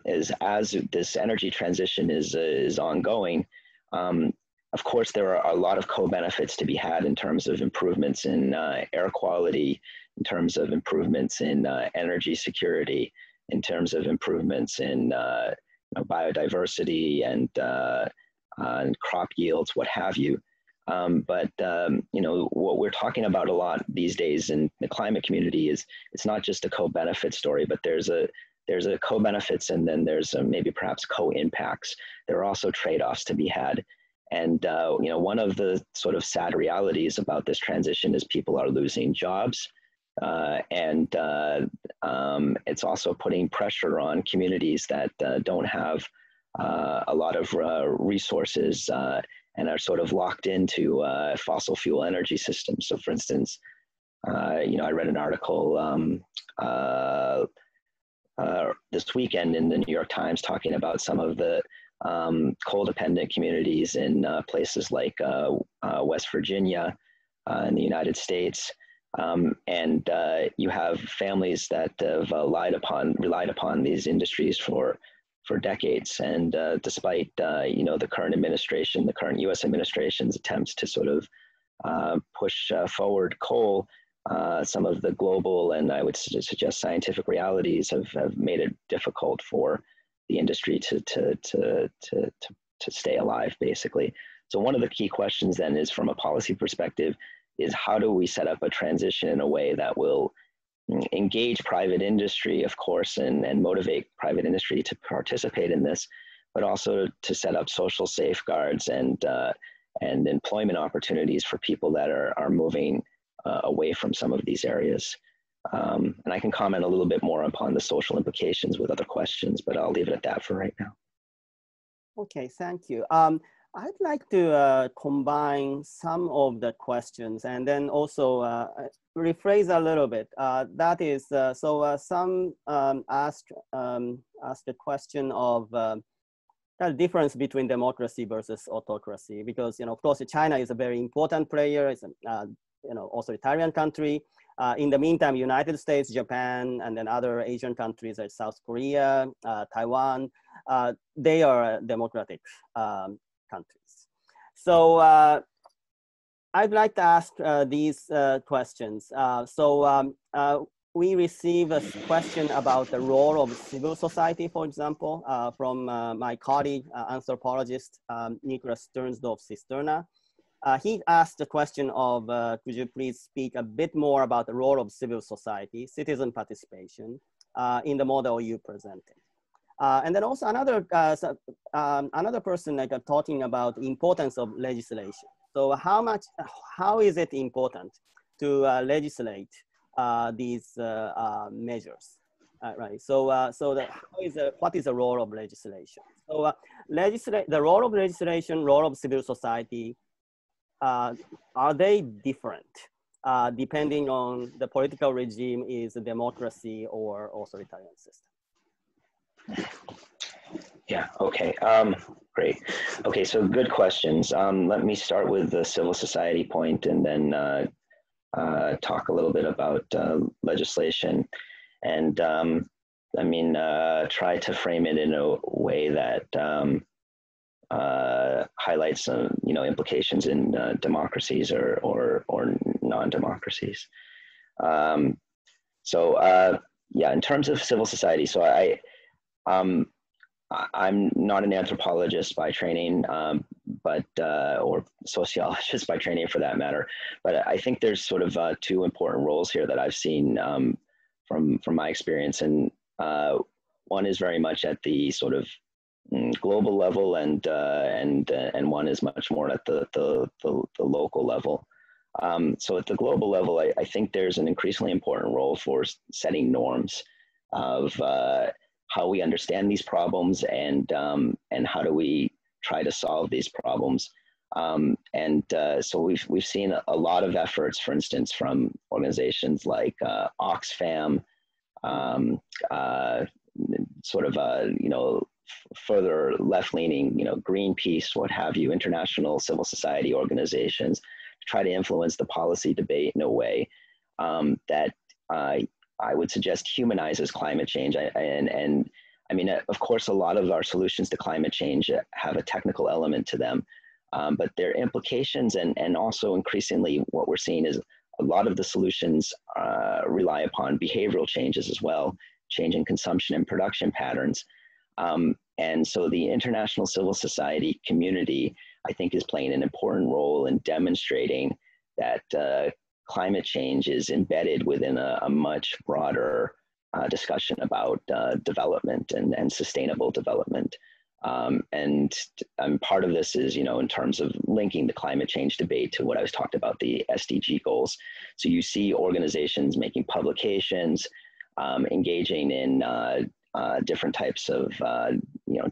is as this energy transition is ongoing, of course, there are a lot of co-benefits to be had in terms of improvements in air quality, in terms of improvements in energy security, in terms of improvements in biodiversity and crop yields, what have you. But what we're talking about a lot these days in the climate community is it's not just a co-benefit story, but there's a co-benefits, and then there's maybe perhaps co-impacts. There are also trade-offs to be had. And one of the sort of sad realities about this transition is people are losing jobs. And it's also putting pressure on communities that don't have a lot of resources and are sort of locked into fossil fuel energy systems. So for instance, I read an article this weekend in the New York Times talking about some of the coal-dependent communities in places like West Virginia in the United States. And you have families that have relied upon these industries for decades. And despite the current U.S. administration's attempts to sort of push forward coal, some of the global and I would suggest scientific realities have made it difficult for the industry to stay alive, basically. So one of the key questions then is, from a policy perspective, is how do we set up a transition in a way that will engage private industry, of course, and motivate private industry to participate in this, but also to set up social safeguards and employment opportunities for people that are moving away from some of these areas. And I can comment a little bit more upon the social implications with other questions, but I'll leave it at that for right now. Okay, thank you. I'd like to combine some of the questions and then also rephrase a little bit. That is, some asked the question of the difference between democracy versus autocracy, because of course China is a very important player. It's a authoritarian country. In the meantime, United States, Japan, and then other Asian countries like South Korea, Taiwan, they are democratic countries. So I'd like to ask these questions. We receive a question about the role of civil society, for example, from my colleague, anthropologist, Nicholas Sternsdorf-Cisterna. He asked the question of, could you please speak a bit more about the role of civil society, citizen participation in the model you presented? And then also another person talking about the importance of legislation. So how is it important to legislate these measures? Right. So what is the role of legislation? So the role of legislation, role of civil society, are they different depending on the political regime is a democracy or authoritarian system? Yeah, okay, great. Okay, so good questions. Let me start with the civil society point and then talk a little bit about legislation. And try to frame it in a way that highlights some, implications in democracies or non-democracies. Yeah, in terms of civil society, so I'm not an anthropologist by training, or sociologist by training for that matter. But I think there's sort of two important roles here that I've seen from my experience, and one is very much at the sort of global level, and one is much more at the local level. So at the global level, I think there's an increasingly important role for setting norms of how we understand these problems and how do we try to solve these problems. So we've seen a lot of efforts, for instance, from organizations like Oxfam, further left-leaning, Greenpeace, what have you, international civil society organizations, to try to influence the policy debate in a way that I would suggest humanizes climate change. Of course, a lot of our solutions to climate change have a technical element to them, but their implications and also increasingly what we're seeing is a lot of the solutions rely upon behavioral changes as well, changing consumption and production patterns. And so the international civil society community, I think, is playing an important role in demonstrating that climate change is embedded within a much broader discussion about development and sustainable development. And part of this is, in terms of linking the climate change debate to what I was talking about, the SDG goals. So you see organizations making publications, engaging in different types of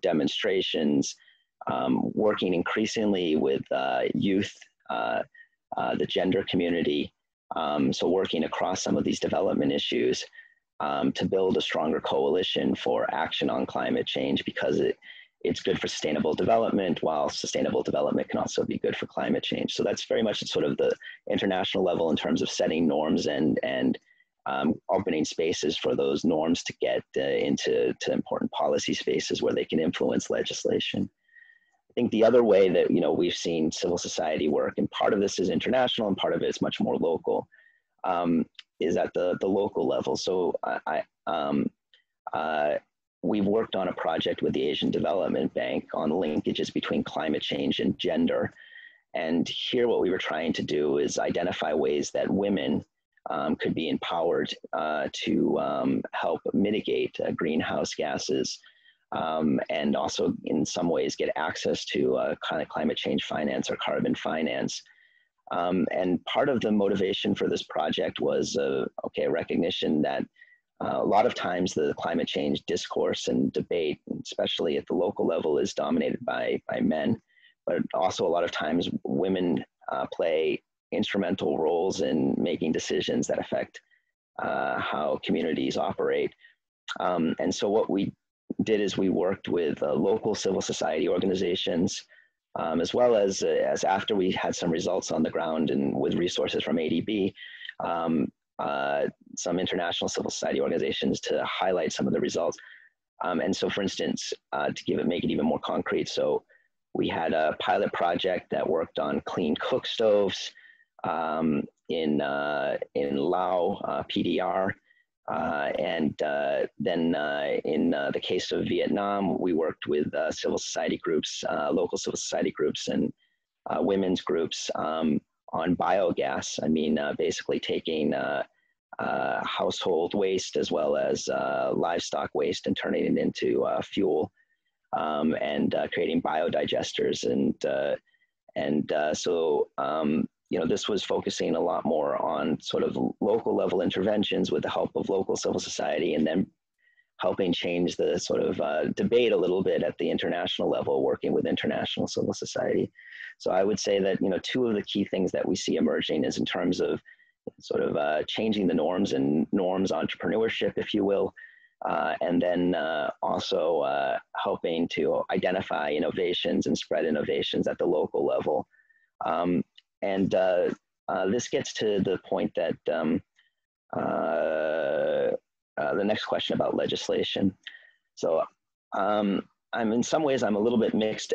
demonstrations, working increasingly with youth, the gender community, so working across some of these development issues to build a stronger coalition for action on climate change, because it's good for sustainable development, while sustainable development can also be good for climate change. So that's very much at sort of the international level in terms of setting norms and opening spaces for those norms to get into important policy spaces where they can influence legislation. I think the other way that we've seen civil society work, and part of this is international and part of it is much more local, is at the local level. So we've worked on a project with the Asian Development Bank on linkages between climate change and gender. And here what we were trying to do is identify ways that women could be empowered to help mitigate greenhouse gases, and also in some ways get access to kind of climate change finance or carbon finance. And part of the motivation for this project was a recognition that a lot of times the climate change discourse and debate, especially at the local level, is dominated by men. but also a lot of times women play instrumental roles in making decisions that affect how communities operate. And so what we did is we worked with local civil society organizations, as well as after we had some results on the ground and with resources from ADB, some international civil society organizations to highlight some of the results. And so, for instance, to make it even more concrete, so we had a pilot project that worked on clean cook stoves in Lao PDR. And then in the case of Vietnam, we worked with civil society groups, local civil society groups and women's groups on biogas. I mean, basically taking household waste as well as livestock waste and turning it into fuel, and creating biodigesters. And so you know, this was focusing a lot more on sort of local level interventions with the help of local civil society, and then helping change the sort of debate a little bit at the international level, working with international civil society. So I would say that, you know, two of the key things that we see emerging is in terms of sort of changing the norms and norms entrepreneurship, if you will, and then also helping to identify innovations and spread innovations at the local level. And this gets to the point that the next question about legislation. So I'm in some ways, I'm a little bit mixed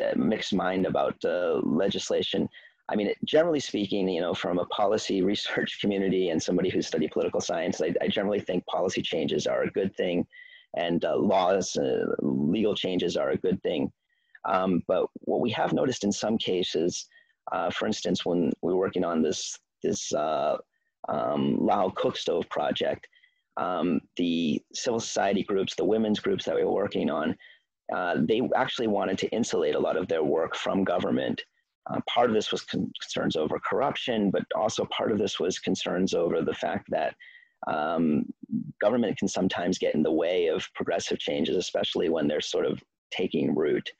mind about legislation. I mean, generally speaking, you know, from a policy research community and somebody who's studied political science, I generally think policy changes are a good thing, and laws, legal changes are a good thing. But what we have noticed in some cases, for instance, when we were working on this Lao cook stove project, the civil society groups, the women's groups that we were working on, they actually wanted to insulate a lot of their work from government. Part of this was concerns over corruption, but also part of this was concerns over the fact that government can sometimes get in the way of progressive changes, especially when they're sort of taking root.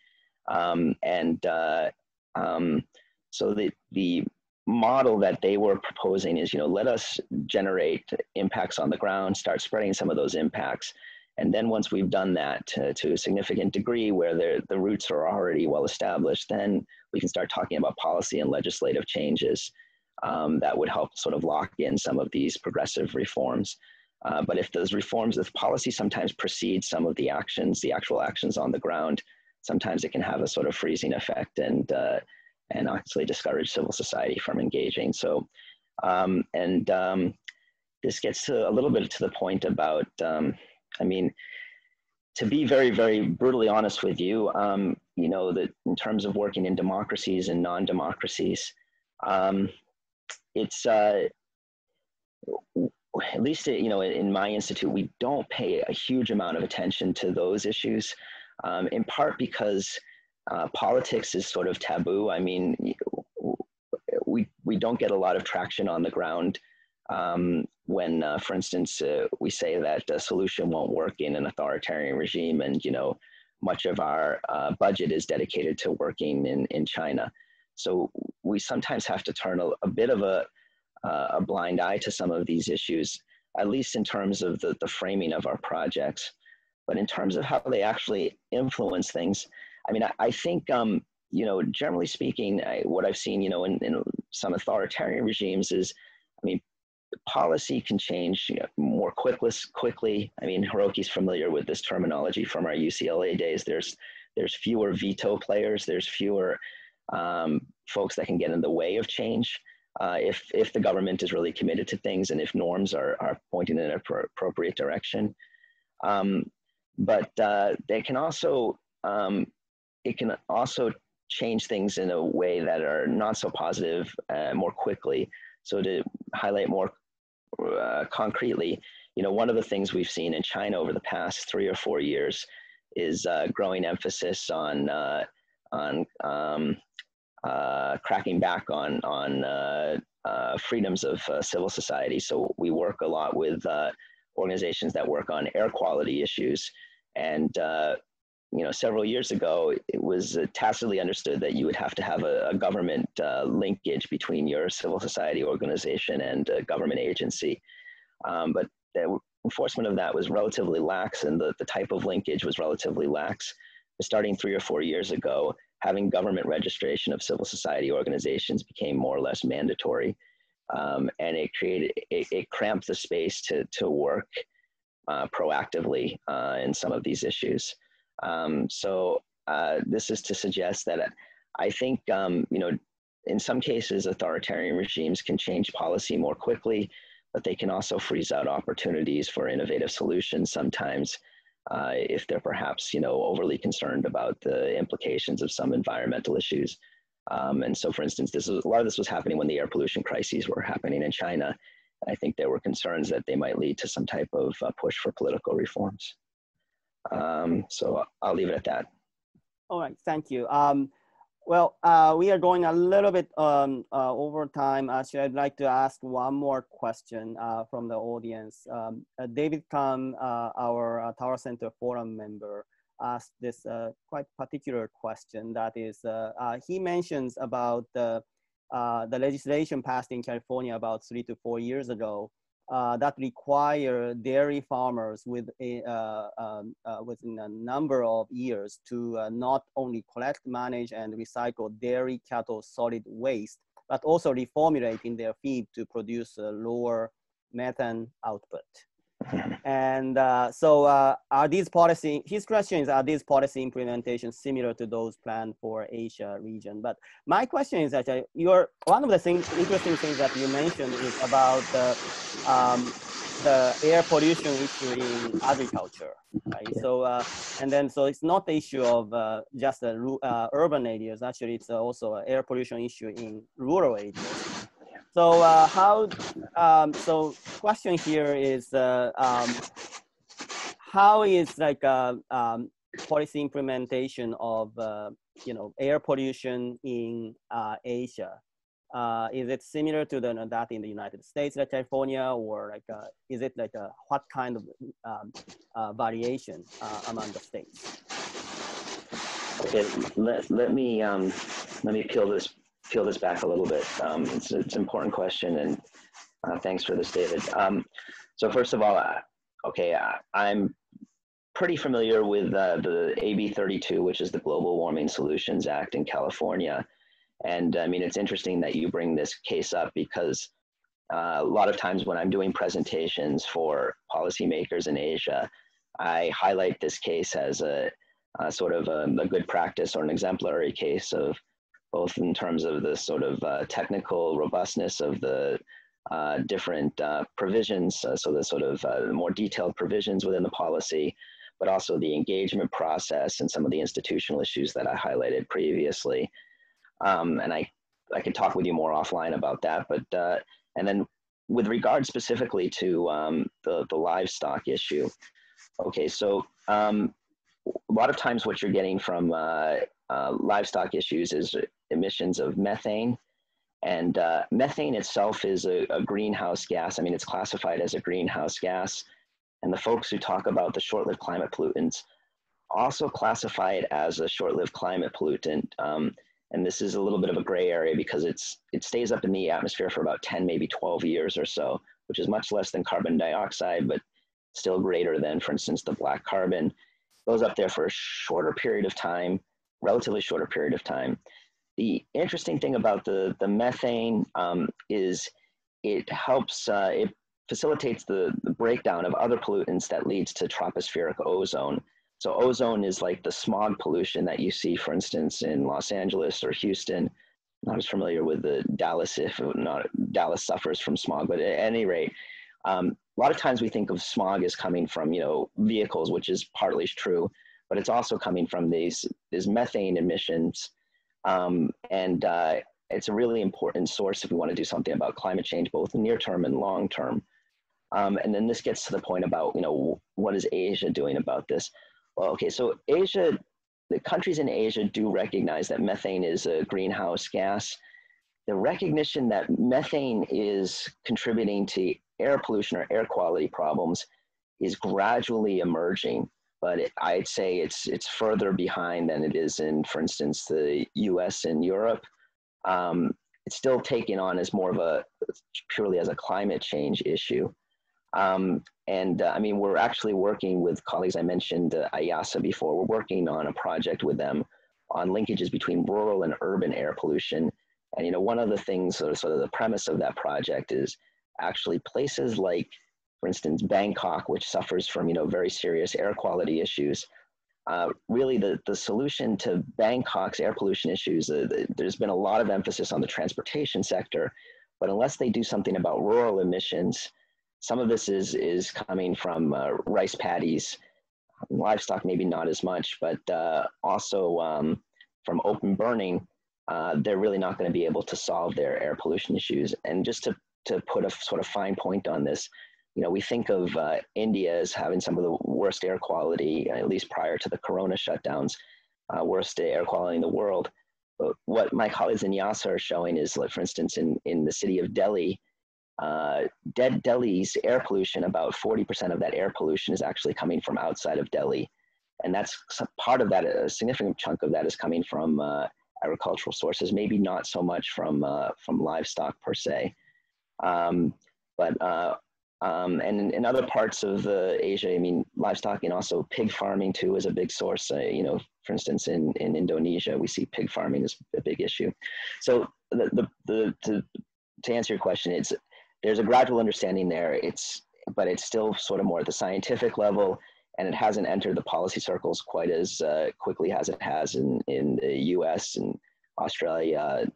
So the model that they were proposing is, you know, let us generate impacts on the ground, start spreading some of those impacts. And then once we've done that to a significant degree where the roots are already well established, then we can start talking about policy and legislative changes that would help sort of lock in some of these progressive reforms. But if those reforms, if policy sometimes precedes some of the actions, the actual actions on the ground, sometimes it can have a sort of freezing effect and actually discourage civil society from engaging. So, this gets to a little bit to the point about, I mean, to be very, very brutally honest with you, you know, that in terms of working in democracies and non-democracies, it's, at least, you know, in my institute, we don't pay a huge amount of attention to those issues, in part because politics is sort of taboo. I mean, we don't get a lot of traction on the ground when, for instance, we say that a solution won't work in an authoritarian regime, and, you know, much of our budget is dedicated to working in China. So we sometimes have to turn a bit of a blind eye to some of these issues, at least in terms of the framing of our projects. But in terms of how they actually influence things, I mean, I think, you know, generally speaking, what I've seen, you know, in some authoritarian regimes is, I mean, policy can change, you know, more quickly. I mean, Hiroki's familiar with this terminology from our UCLA days. There's fewer veto players. There's fewer folks that can get in the way of change if the government is really committed to things and if norms are pointing in an appropriate direction. But they can also, it can also change things in a way that are not so positive more quickly. So to highlight more concretely, you know, one of the things we've seen in China over the past 3 or 4 years is growing emphasis on cracking back on freedoms of civil society. So we work a lot with organizations that work on air quality issues, and several years ago, it was tacitly understood that you would have to have a government linkage between your civil society organization and a government agency. But the enforcement of that was relatively lax, and the type of linkage was relatively lax. Starting 3 or 4 years ago, having government registration of civil society organizations became more or less mandatory. And it cramped the space to work proactively in some of these issues. So this is to suggest that I think, in some cases, authoritarian regimes can change policy more quickly, but they can also freeze out opportunities for innovative solutions sometimes if they're perhaps, overly concerned about the implications of some environmental issues. And so, for instance, a lot of this was happening when the air pollution crises were happening in China. I think there were concerns that they might lead to some type of push for political reforms. So I'll leave it at that. All right, thank you. Well, we are going a little bit over time. Actually, I'd like to ask one more question from the audience. David Kam, our Tower Center Forum member, asked this quite particular question. That is, he mentions about the legislation passed in California about 3 to 4 years ago that require dairy farmers within a number of years to not only collect, manage, and recycle dairy cattle solid waste, but also reformulate in their feed to produce a lower methane output. And so are these policy, his question is, are these policy implementations similar to those planned for Asia region? But my question is actually, one of the interesting things that you mentioned is about the air pollution issue in agriculture, right? Yeah. So, so it's not the issue of just urban areas. Actually, it's also an air pollution issue in rural areas. So so question here is, how is like policy implementation of, air pollution in Asia? Is it similar to that in the United States, like California, or like, is it like what kind of variation among the states? Okay, let me peel this back a little bit. It's an important question, and thanks for this, David. So first of all, I'm pretty familiar with the AB 32, which is the Global Warming Solutions Act in California. And I mean, it's interesting that you bring this case up because a lot of times when I'm doing presentations for policymakers in Asia, I highlight this case as a sort of a good practice or an exemplary case of both in terms of the sort of technical robustness of the different provisions, so the sort of more detailed provisions within the policy, but also the engagement process and some of the institutional issues that I highlighted previously. And I could talk with you more offline about that, but and then with regard specifically to the livestock issue, okay, so a lot of times what you're getting from livestock issues is emissions of methane, and methane itself is a greenhouse gas. I mean, it's classified as a greenhouse gas, and the folks who talk about the short-lived climate pollutants also classify it as a short-lived climate pollutant. And this is a little bit of a gray area because it stays up in the atmosphere for about 10, maybe 12 years or so, which is much less than carbon dioxide, but still greater than, for instance, the black carbon. It goes up there for a shorter period of time, relatively shorter period of time. The interesting thing about the methane is it helps, it facilitates the breakdown of other pollutants that leads to tropospheric ozone. So ozone is like the smog pollution that you see, for instance, in Los Angeles or Houston. I'm not as familiar with the Dallas, if not Dallas suffers from smog, but at any rate, a lot of times we think of smog as coming from, vehicles, which is partly true, but it's also coming from these methane emissions. And it's a really important source if we want to do something about climate change, both near term and long term. And then this gets to the point about, what is Asia doing about this? Well, okay, so Asia, the countries in Asia do recognize that methane is a greenhouse gas. The recognition that methane is contributing to air pollution or air quality problems is gradually emerging. but I'd say it's further behind than it is in, for instance, the US and Europe. It's still taken on as more of a purely as a climate change issue. I mean, we're actually working with colleagues. I mentioned IASA before. We're working on a project with them on linkages between rural and urban air pollution. And, you know, one of the things, or sort of the premise of that project is actually places like, for instance, Bangkok, which suffers from, you know, very serious air quality issues. Really, the solution to Bangkok's air pollution issues, there's been a lot of emphasis on the transportation sector, but unless they do something about rural emissions, some of this is coming from rice paddies, livestock maybe not as much, but also from open burning. They're really not going to be able to solve their air pollution issues. And just to put a sort of fine point on this, you know, we think of India as having some of the worst air quality, at least prior to the Corona shutdowns, worst air quality in the world. But what my colleagues in IASA are showing is, like, for instance, in the city of Delhi, Delhi's air pollution, about 40% of that air pollution is actually coming from outside of Delhi. And that's part of that, a significant chunk of that is coming from agricultural sources, maybe not so much from livestock per se. And in other parts of Asia, I mean, livestock and also pig farming too is a big source. You know, for instance, in Indonesia, we see pig farming as a big issue. So to answer your question, there's a gradual understanding there. But it's still sort of more at the scientific level, and it hasn't entered the policy circles quite as quickly as it has in the U.S. and Australia,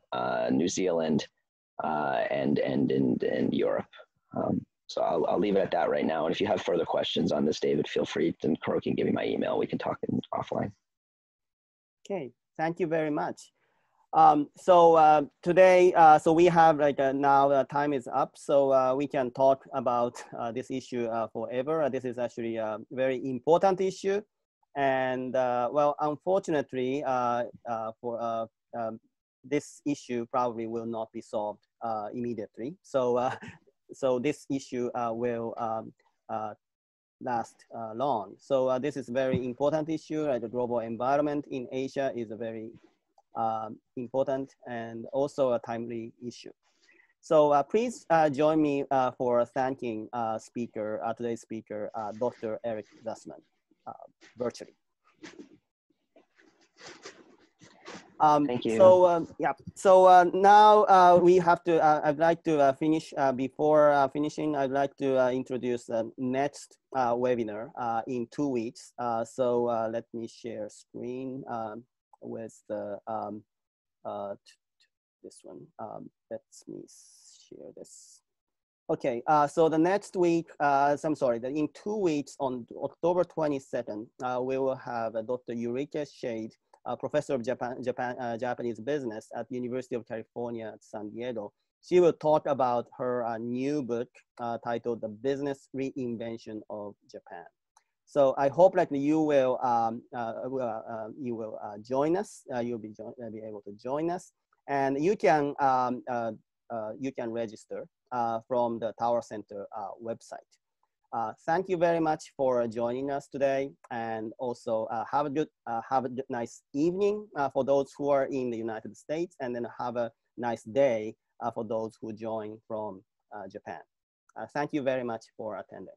New Zealand, and in Europe. So I'll leave it at that right now. And if you have further questions on this, David, feel free, and Kuro can give me my email. We can talk offline. Okay, thank you very much. Today, so we have now time is up, so we can talk about this issue forever. This is actually a very important issue. And well, unfortunately, for this issue probably will not be solved immediately. So this issue will last long. So this is a very important issue. The global environment in Asia is a very important and also a timely issue. So please join me for thanking today's speaker, Dr. Eric Zussman, virtually. Thank you. So yeah. So now we have to. I'd like to finish. Before finishing, I'd like to introduce the next webinar in 2 weeks. So let me share screen with the this one. Let me share this. Okay. So the next week. I'm sorry. In 2 weeks, on October 22nd, we will have Dr. Eureka Shade, professor of Japanese business at the University of California at San Diego. She will talk about her new book titled "The Business Reinvention of Japan." So I hope you will join us. You'll be able to join us, and you can register from the Tower Center website. Thank you very much for joining us today, and also have a nice evening for those who are in the United States, and then have a nice day for those who join from Japan. Thank you very much for attending.